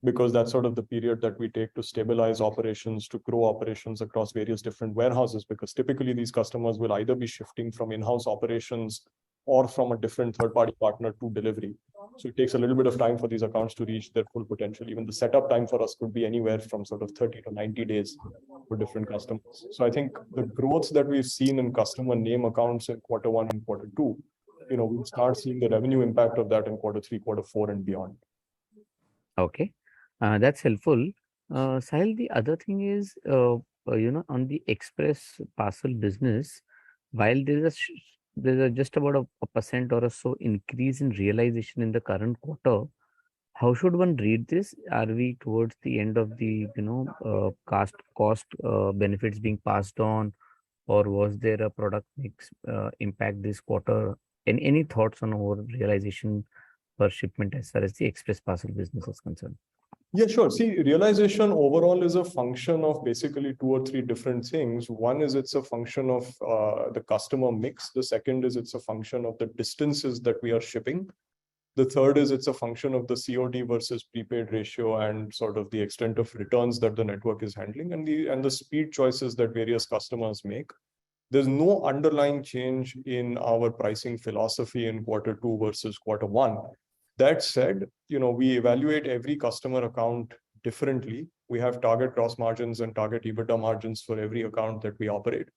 because that's sort of the period that we take to stabilize operations, to grow operations across various different warehouses, because typically these customers will either be shifting from in-house operations or from a different third-party partner to delivery. So it takes a little bit of time for these accounts to reach their full potential. Even the setup time for us could be anywhere from sort of 30 to 90 days for different customers. So I think the growth that we've seen in customer name accounts in Q1 and Q2, we'll start seeing the revenue impact of that in Q3, Q4 and beyond. Okay, that's helpful. Sahil, the other thing is, on the express parcel business, while there's a just about a percent or so increase in realization in the current quarter, how should one read this? Are we towards the end of the cost benefits being passed on, or was there a product mix impact this quarter? And any thoughts on our realization per shipment as far as the express parcel business is concerned? Yeah, sure. See, realization overall is a function of basically 2 or 3 different things. One is it's a function of the customer mix. The second is it's a function of the distances that we are shipping. The third is it's a function of the COD versus prepaid ratio and sort of the extent of returns that the network is handling and the speed choices that various customers make. There's no underlying change in our pricing philosophy in Q2 versus Q1. That said, we evaluate every customer account differently. We have target gross margins and target EBITDA margins for every account that we operate.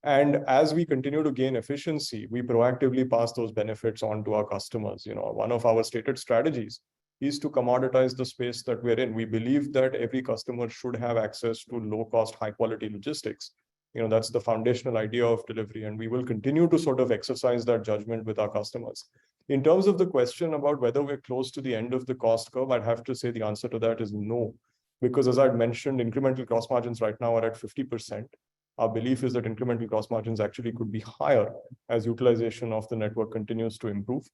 And as we continue to gain efficiency, we proactively pass those benefits on to our customers. One of our stated strategies is to commoditize the space that we're in. We believe that every customer should have access to low-cost, high-quality logistics. That's the foundational idea of delivery, and we will continue to sort of exercise that judgment with our customers. In terms of the question about whether we're close to the end of the cost curve, I'd have to say the answer to that is no. Because as I'd mentioned, incremental gross margins right now are at 50%. Our belief is that incremental gross margins actually could be higher as utilization of the network continues to improve.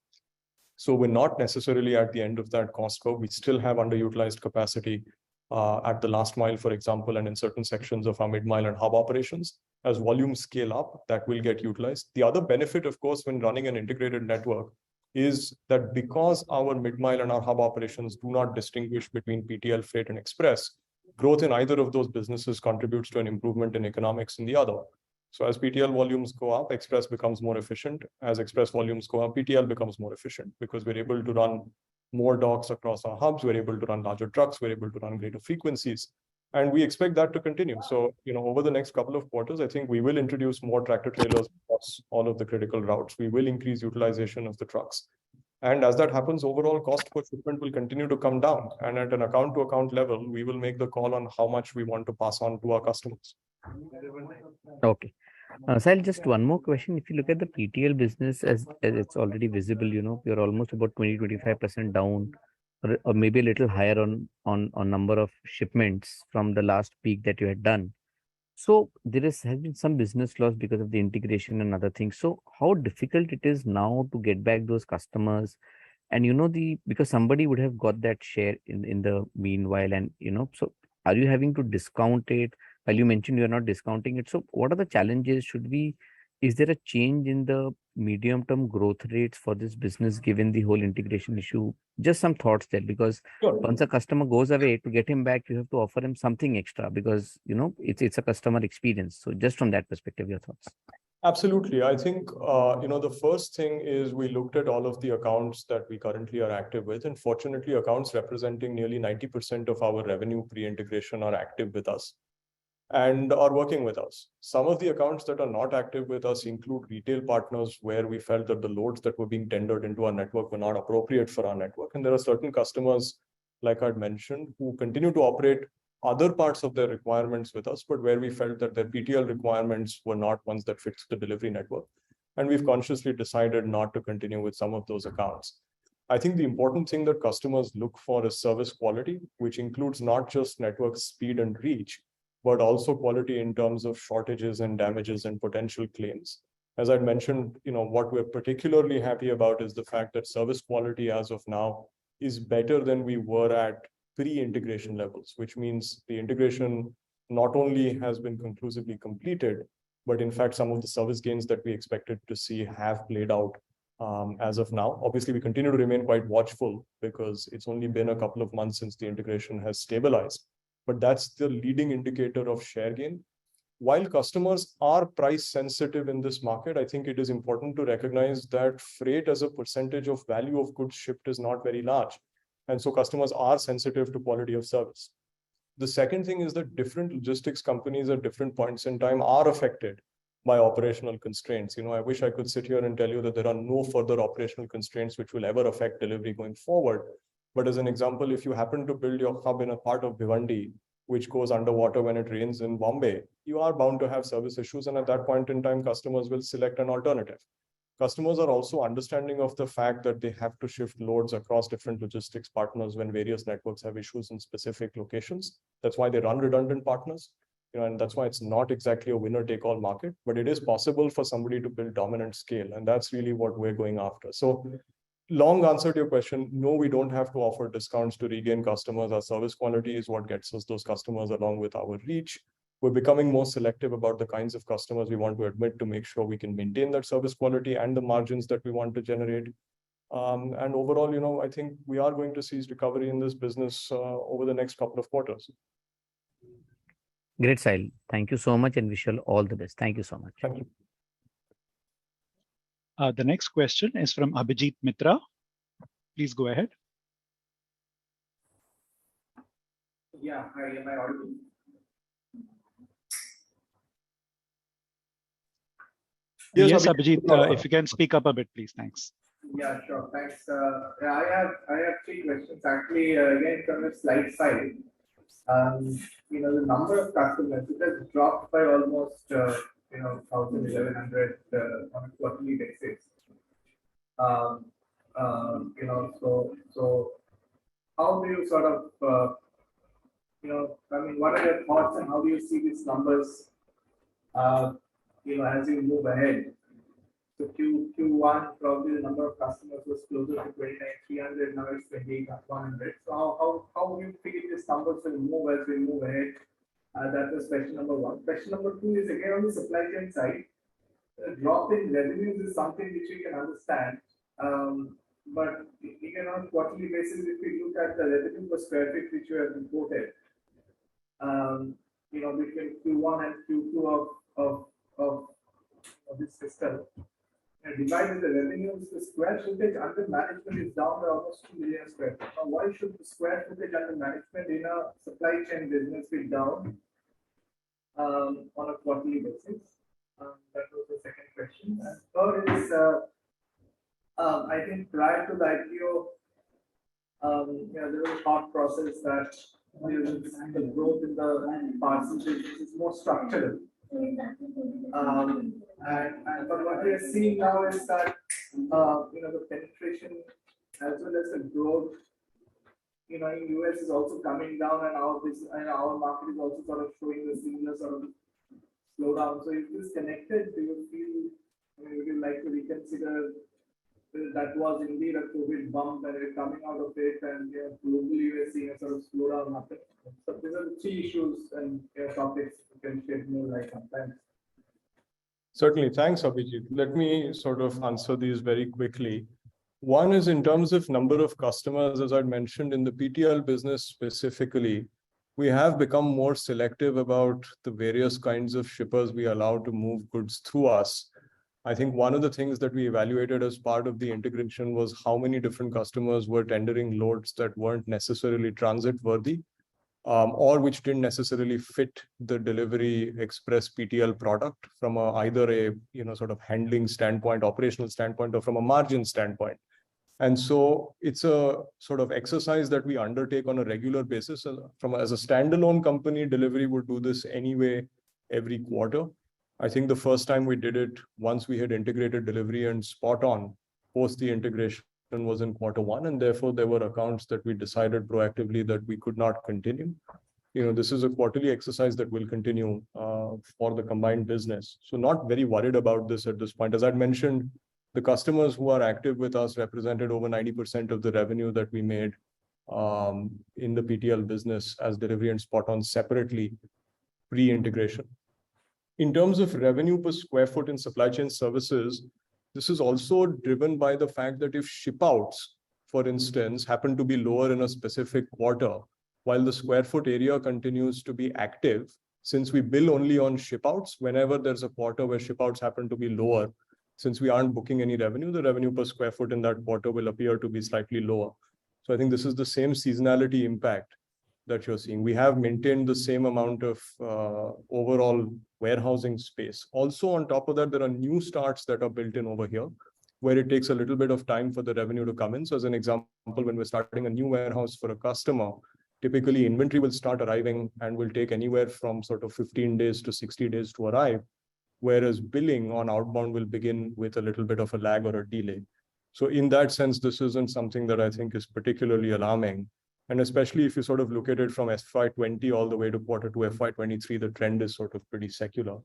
So we're not necessarily at the end of that cost curve. We still have underutilized capacity at the last mile, for example, and in certain sections of our mid-mile and hub operations. As volumes scale up, that will get utilized. The other benefit, of course, when running an integrated network is that because our mid-mile and our hub operations do not distinguish between PTL, freight, and express, growth in either of those businesses contributes to an improvement in economics in the other. So as PTL volumes go up, express becomes more efficient. As express volumes go up, PTL becomes more efficient because we're able to run more docks across our hubs, we're able to run larger trucks, we're able to run greater frequencies. And we expect that to continue. So, over the next couple of quarters, I think we will introduce more tractor trailers across all of the critical routes. We will increase utilization of the trucks. And as that happens, overall cost per shipment will continue to come down. And at an account to account level, we will make the call on how much we want to pass on to our customers. Okay. Sahil, just one more question. If you look at the PTL business as it's already visible, you're almost about 20-25% down, or maybe a little higher on number of shipments from the last peak that you had done. So there has been some business loss because of the integration and other things. So how difficult it is now to get back those customers, and because somebody would have got that share in the meanwhile, and so are you having to discount it? Well, you mentioned you're not discounting it. So what are the challenges? Is there a change in the medium-term growth rates for this business given the whole integration issue? Just some thoughts there, because once a customer goes away, to get him back, you have to offer him something extra because, it's a customer experience. So just from that perspective, your thoughts. Absolutely. I think, the first thing is we looked at all of the accounts that we currently are active with. And fortunately, accounts representing nearly 90% of our revenue pre-integration are active with us and are working with us. Some of the accounts that are not active with us include retail partners where we felt that the loads that were being tendered into our network were not appropriate for our network. And there are certain customers, like I'd mentioned, who continue to operate other parts of their requirements with us, but where we felt that their PTL requirements were not ones that fit the delivery network. And we've consciously decided not to continue with some of those accounts. I think the important thing that customers look for is service quality, which includes not just network speed and reach, but also quality in terms of shortages and damages and potential claims. As I mentioned, what we're particularly happy about is the fact that service quality as of now is better than we were at pre-integration levels, which means the integration not only has been conclusively completed, but in fact, some of the service gains that we expected to see have played out as of now. Obviously, we continue to remain quite watchful because it's only been a couple of months since the integration has stabilized. But that's the leading indicator of share gain. while customers are price sensitive in this market, I think it is important to recognize that freight as a percentage of value of goods shipped is not very large. And so customers are sensitive to quality of service. The second thing is that different logistics companies at different points in time are affected by operational constraints. I wish I could sit here and tell you that there are no further operational constraints which will ever affect delivery going forward. But as an example, if you happen to build your hub in a part of Bhiwandi, which goes underwater when it rains in Bombay, you are bound to have service issues. And at that point in time, customers will select an alternative. Customers are also understanding of the fact that they have to shift loads across different logistics partners when various networks have issues in specific locations. That's why they run redundant partners. And that's why it's not exactly a winner-take-all market, but it is possible for somebody to build dominant scale. And that's really what we're going after. So long answer to your question, no, we don't have to offer discounts to regain customers. Our service quality is what gets us those customers along with our reach. We're becoming more selective about the kinds of customers we want to admit to make sure we can maintain that service quality and the margins that we want to generate. And overall, I think we are going to see recovery in this business over the next couple of quarters. Great, Sahil. Thank you so much and wish you all the best. Thank you so much. Thank you. The next question is from Abhijit Mitra. Please go ahead. Yeah, hi, am I audible? Yes, Abhijit, if you can speak up a bit, please. Thanks. Yeah, sure. Thanks. I have three questions actually. Again, from the slide side, the number of customers, it has dropped by almost 1,000, 1,100 on a quarterly basis. So how do you sort of, what are your thoughts and how do you see these numbers, as you move ahead? So Q1, probably the number of customers was closer to 29,300, now it's 28,100. So how do you feel these numbers will move as we move ahead? That was question number one. Question number two is again on the supply chain side. The drop in revenues is something which we can understand. But again, on a quarterly basis, if we look at the revenue per square feet which you have reported, between Q1 and Q2 of this fiscal, divided the revenues, the square footage under management is down by almost 2 million square feet. Now, why should the square footage under management in a supply chain business be down on a quarterly basis? That was the second question. And third is, I think prior to the IPO, there was a thought process that the growth in the parcel business is more structural. But what we are seeing now is that the penetration as well as the growth in US is also coming down, and our market is also sort of showing the similar sort of slowdown. So is this connected? Do you feel, would you like to reconsider that was indeed a COVID bump and we're coming out of it, and globally we're seeing a sort of slowdown happen? So these are the three issues and topics you can shed more light on. Thanks. Certainly. Thanks, Abhijit. Let me sort of answer these very quickly. One is in terms of number of customers, as I mentioned in the PTL business specifically, we have become more selective about the various kinds of shippers we allow to move goods through us. I think one of the things that we evaluated as part of the integration was how many different customers were tendering loads that weren't necessarily transit worthy, or which didn't necessarily fit the Delhivery Express PTL product from either a sort of handling standpoint, operational standpoint, or from a margin standpoint. And so it's a sort of exercise that we undertake on a regular basis. As a standalone company, Delhivery would do this anyway every quarter. I think the first time we did it, once we had integrated Delhivery and Spot On, post the integration was in Q1, and therefore there were accounts that we decided proactively that we could not continue. This is a quarterly exercise that will continue for the combined business. So not very worried about this at this point. As I'd mentioned, the customers who are active with us represented over 90% of the revenue that we made in the PTL business as Delhivery and Spot On separately pre-integration. In terms of revenue per square foot in supply chain services, this is also driven by the fact that if ship outs, for instance, happen to be lower in a specific quarter, while the square foot area continues to be active, since we bill only on ship outs, whenever there's a quarter where ship outs happen to be lower, since we aren't booking any revenue, the revenue per square foot in that quarter will appear to be slightly lower. So I think this is the same seasonality impact that you're seeing. We have maintained the same amount of overall warehousing space. Also, on top of that, there are new starts that are built in over here, where it takes a little bit of time for the revenue to come in. So as an example, when we're starting a new warehouse for a customer, typically inventory will start arriving and will take anywhere from sort of 15 days to 60 days to arrive, whereas billing on outbound will begin with a little bit of a lag or a delay. So in that sense, this isn't something that I think is particularly alarming. And especially if you sort of look at it from FY20 all the way to Q2 FY23, the trend is sort of pretty secular.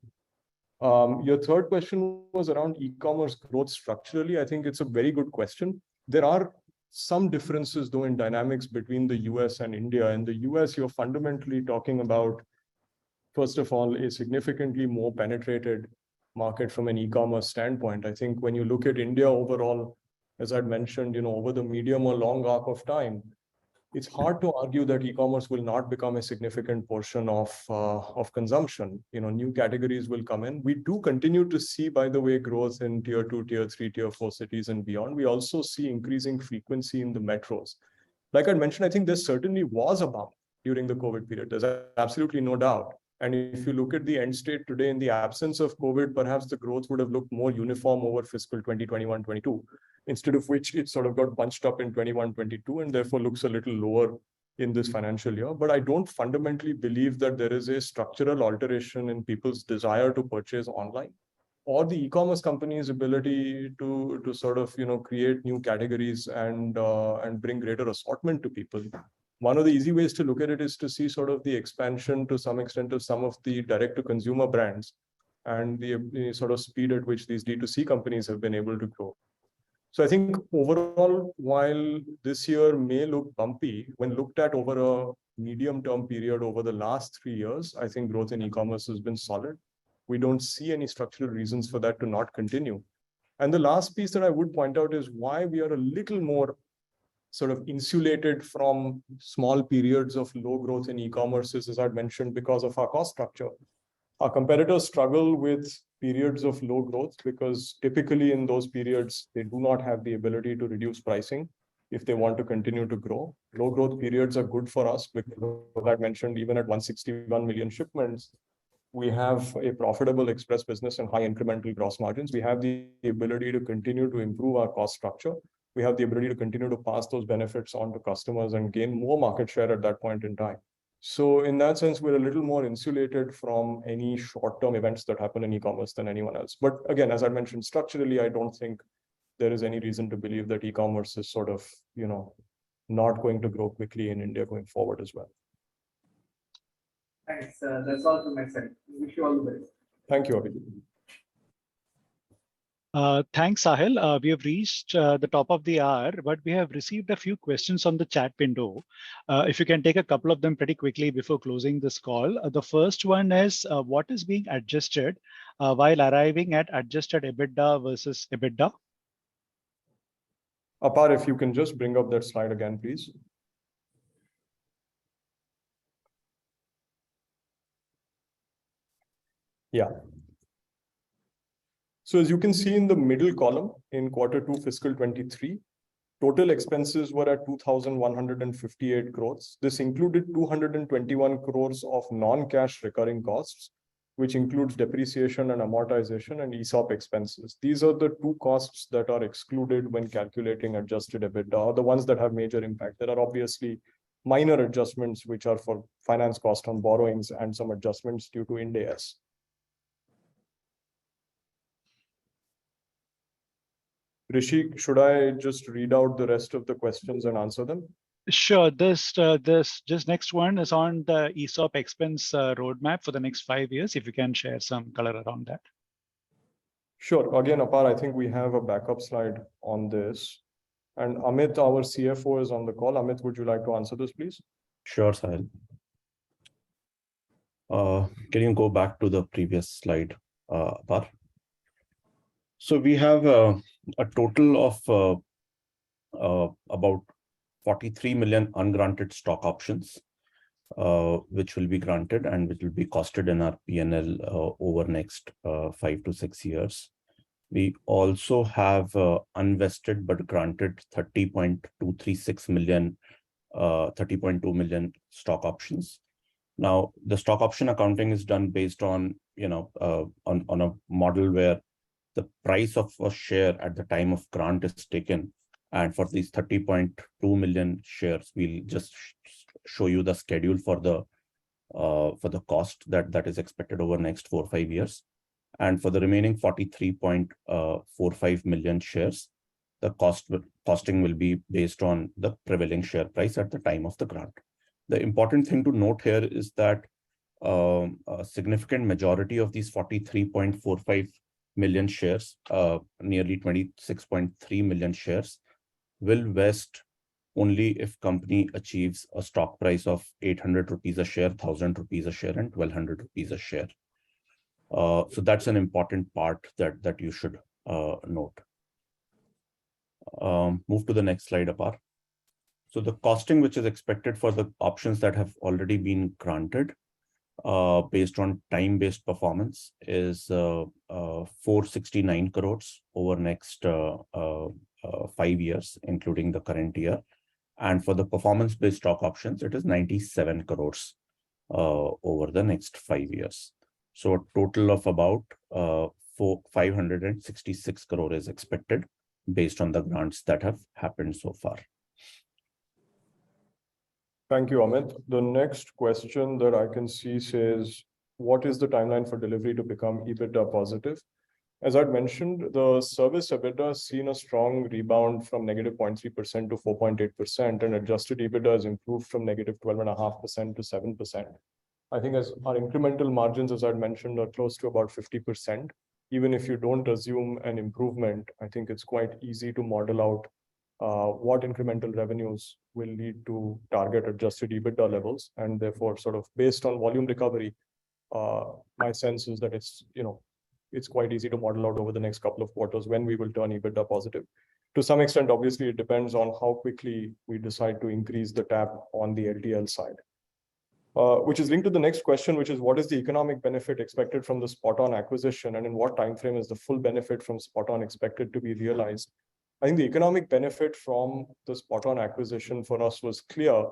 Your third question was around e-commerce growth structurally. I think it's a very good question. There are some differences, though, in dynamics between the US and India. In the US, you're fundamentally talking about, first of all, a significantly more penetrated market from an e-commerce standpoint. I think when you look at India overall, as I'd mentioned, over the medium or long arc of time, it's hard to argue that e-commerce will not become a significant portion of consumption. New categories will come in. We do continue to see, by the way, growth in tier 2, tier 3, tier 4 cities and beyond. We also see increasing frequency in the metros. Like I mentioned, I think there certainly was a bump during the COVID period. There's absolutely no doubt. And if you look at the end state today, in the absence of COVID, perhaps the growth would have looked more uniform over fiscal 2021-22, instead of which it sort of got bunched up in 21-22 and therefore looks a little lower in this financial year. But I don't fundamentally believe that there is a structural alteration in people's desire to purchase online, or the e-commerce company's ability to sort of create new categories and bring greater assortment to people. One of the easy ways to look at it is to see sort of the expansion to some extent of some of the direct-to-consumer brands and the sort of speed at which these D2C companies have been able to grow. So I think overall, while this year may look bumpy, when looked at over a medium-term period over the last 3 years, I think growth in e-commerce has been solid. We don't see any structural reasons for that to not continue. And the last piece that I would point out is why we are a little more sort of insulated from small periods of low growth in e-commerce is, as I mentioned, because of our cost structure. Our competitors struggle with periods of low growth because typically in those periods, they do not have the ability to reduce pricing if they want to continue to grow. Low growth periods are good for us because, as I mentioned, even at 161 million shipments, we have a profitable express business and high incremental gross margins. We have the ability to continue to improve our cost structure. We have the ability to continue to pass those benefits on to customers and gain more market share at that point in time. So in that sense, we're a little more insulated from any short-term events that happen in e-commerce than anyone else. But again, as I mentioned, structurally, I don't think there is any reason to believe that e-commerce is sort of, not going to grow quickly in India going forward as well. Thanks. That's all from my side. Wish you all the best. Thank you, Abhijit. Thanks, Sahil. We have reached the top of the hour, but we have received a few questions on the chat window. If you can take a couple of them pretty quickly before closing this call. The first one is, what is being adjusted while arriving at adjusted EBITDA versus EBITDA? Apar, if you can just bring up that slide again, please. Yeah. So as you can see in the middle column in Q2 fiscal 23, total expenses were at 2,158 crores. This included 221 crores of non-cash recurring costs, which includes depreciation and amortization and ESOP expenses. These are the two costs that are excluded when calculating adjusted EBITDA, or the ones that have major impact. There are obviously minor adjustments, which are for finance cost on borrowings and some adjustments due to Ind AS. Rishi, should I just read out the rest of the questions and answer them? Sure. This next one is on the ESOP expense roadmap for the next 5 years. If you can share some color around that. Sure. Again, Apar, I think we have a backup slide on this. And Amit, our CFO, is on the call. Amit, would you like to answer this, please? Sure, Sahil. Can you go back to the previous slide, Apar? So we have a total of about 43 million ungranted stock options. which will be granted and which will be costed in our P&L over next 5 to 6 years. We also have unvested but granted 30.236 million, 30.2 million stock options. Now, the stock option accounting is done based on, on a model where the price of a share at the time of grant is taken. And for these 30.2 million shares, we'll just show you the schedule for the cost that is expected over the next 4 or 5 years. And for the remaining 43.45 million shares, the costing will be based on the prevailing share price at the time of the grant. The important thing to note here is that a significant majority of these 43.45 million shares, nearly 26.3 million shares, will vest only if company achieves a stock price of 800 rupees a share, 1000 rupees a share, and 1200 rupees a share. So that's an important part that you should note. Move to the next slide, Apar. So the costing which is expected for the options that have already been granted based on time-based performance is 469 crores over next 5 years, including the current year. And for the performance-based stock options, it is 97 crores over the next 5 years. So a total of about 566 crore is expected based on the grants that have happened so far. Thank you, Amit. The next question that I can see says, what is the timeline for Delhivery to become EBITDA positive? As I'd mentioned, the service EBITDA has seen a strong rebound from negative 0.3% to 4.8%, and adjusted EBITDA has improved from negative 12.5% to 7%. I think as our incremental margins, as I'd mentioned, are close to about 50%. Even if you don't assume an improvement, I think it's quite easy to model out what incremental revenues will lead to target adjusted EBITDA levels. And therefore, sort of based on volume recovery, my sense is that it's quite easy to model out over the next couple of quarters when we will turn EBITDA positive. To some extent, obviously, it depends on how quickly we decide to increase the tap on the LTL side. Which is linked to the next question, which is what is the economic benefit expected from the Spot-On acquisition, and in what time frame is the full benefit from Spot-On expected to be realized? I think the economic benefit from the Spot-On acquisition for us was clear,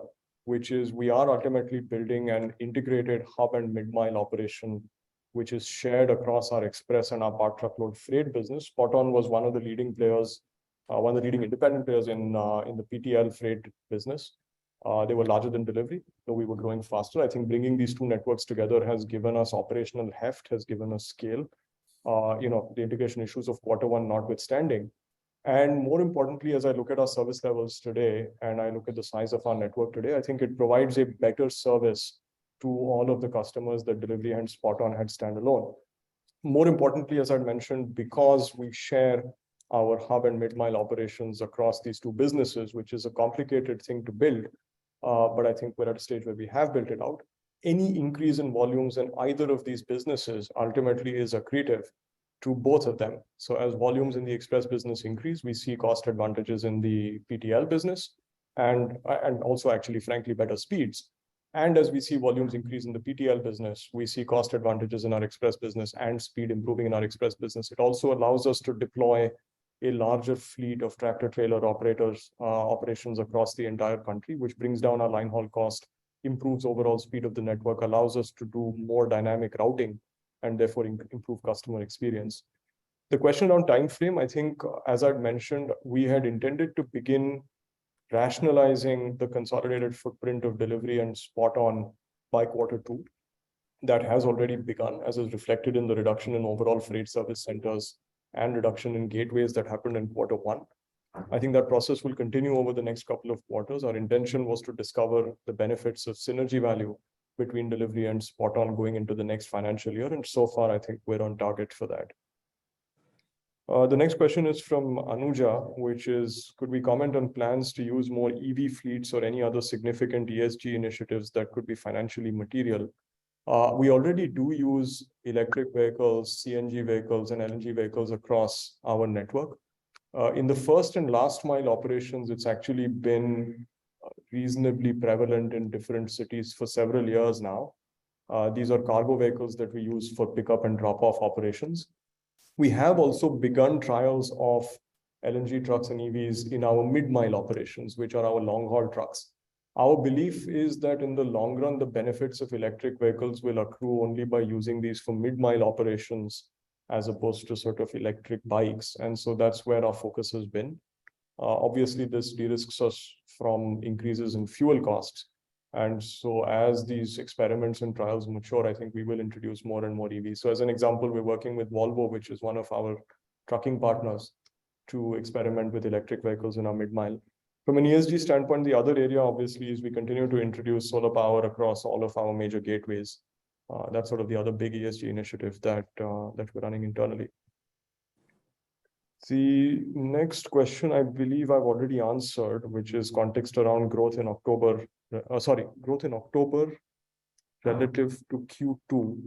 which is we are ultimately building an integrated hub and mid-mile operation, which is shared across our express and our part truckload freight business. Spot-On was one of the leading players, one of the leading independent players in the PTL freight business. They were larger than Delhivery, so we were growing faster. I think bringing these two networks together has given us operational heft, has given us scale. The integration issues of Q1 notwithstanding. And more importantly, as I look at our service levels today, and I look at the size of our network today, I think it provides a better service to all of the customers that Delhivery and Spot-On had standalone. More importantly, as I mentioned, because we share our hub and mid-mile operations across these two businesses, which is a complicated thing to build, but I think we're at a stage where we have built it out. Any increase in volumes in either of these businesses ultimately is accretive to both of them. So as volumes in the express business increase, we see cost advantages in the PTL business and also actually, frankly, better speeds. And as we see volumes increase in the PTL business, we see cost advantages in our express business and speed improving in our express business. It also allows us to deploy a larger fleet of tractor trailer operations across the entire country, which brings down our line haul cost, improves overall speed of the network, allows us to do more dynamic routing, and therefore improve customer experience. The question on time frame, I think, as I'd mentioned, we had intended to begin rationalizing the consolidated footprint of Delhivery and Spot-On by Q2. That has already begun, as is reflected in the reduction in overall freight service centers and reduction in gateways that happened in Q1. I think that process will continue over the next couple of quarters. Our intention was to discover the benefits of synergy value between Delhivery and Spot-On going into the next financial year. And so far, I think we're on target for that. The next question is from Anuja, which is, could we comment on plans to use more EV fleets or any other significant ESG initiatives that could be financially material? We already do use electric vehicles, CNG vehicles, and LNG vehicles across our network. In the first and last mile operations, it's actually been reasonably prevalent in different cities for several years now. These are cargo vehicles that we use for pickup and drop-off operations. We have also begun trials of LNG trucks and EVs in our mid-mile operations, which are our long-haul trucks. Our belief is that in the long run, the benefits of electric vehicles will accrue only by using these for mid-mile operations as opposed to sort of electric bikes. And so that's where our focus has been. Obviously, this de-risks us from increases in fuel costs. And so as these experiments and trials mature, I think we will introduce more and more EVs. So as an example, we're working with Volvo, which is one of our trucking partners, to experiment with electric vehicles in our mid-mile. From an ESG standpoint, the other area obviously is we continue to introduce solar power across all of our major gateways. That's sort of the other big ESG initiative that we're running internally. The next question, I believe I've already answered, which is context around growth in October. Growth in October relative to Q2.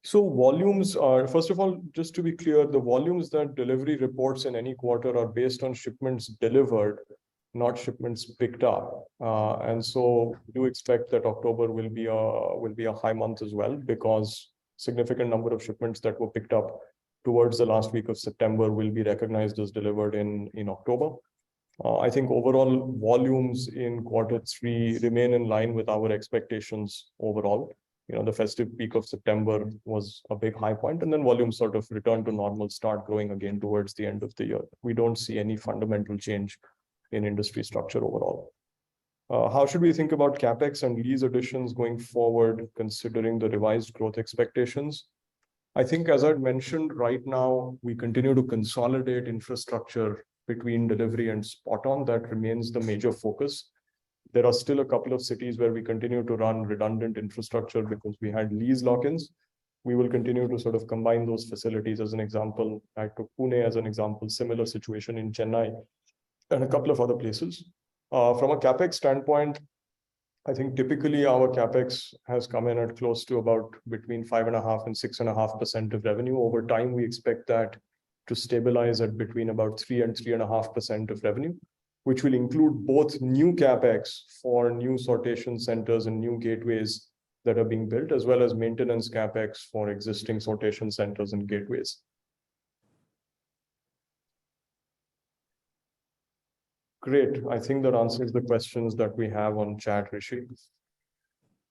So volumes are, first of all, just to be clear, the volumes that Delhivery reports in any quarter are based on shipments delivered, not shipments picked up. And so we do expect that October will be a high month as well, because significant number of shipments that were picked up towards the last week of September will be recognized as delivered in October. I think overall volumes in Q3 remain in line with our expectations overall. The festive peak of September was a big high point, and then volumes sort of return to normal, start growing again towards the end of the year. We don't see any fundamental change in industry structure overall. How should we think about CapEx and lease additions going forward, considering the revised growth expectations? I think, as I mentioned, right now, we continue to consolidate infrastructure between Delhivery and Spot-on. That remains the major focus. There are still a couple of cities where we continue to run redundant infrastructure because we had lease lock-ins. We will continue to sort of combine those facilities. As an example, I took Pune as an example, similar situation in Chennai and a couple of other places. From a CapEx standpoint, I think typically our CapEx has come in at close to about between 5.5% and 6.5% of revenue. Over time, we expect that to stabilize at between about 3 and 3.5% of revenue, which will include both new CapEx for new sortation centers and new gateways that are being built, as well as maintenance CapEx for existing sortation centers and gateways. Great. I think that answers the questions that we have on chat, Rishi.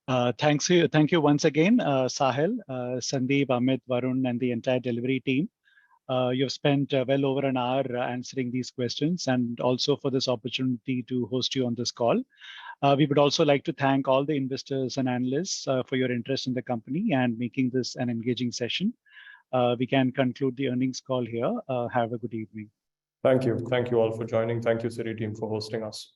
Thank you once again, Sahil, Sandeep, Amit, Varun, and the entire Delhivery team. You've spent well over an hour answering these questions, and also for this opportunity to host you on this call. We would also like to thank all the investors and analysts for your interest in the company and making this an engaging session. We can conclude the earnings call here. Have a good evening. Thank you. Thank you all for joining. Thank you, Citi team, for hosting us.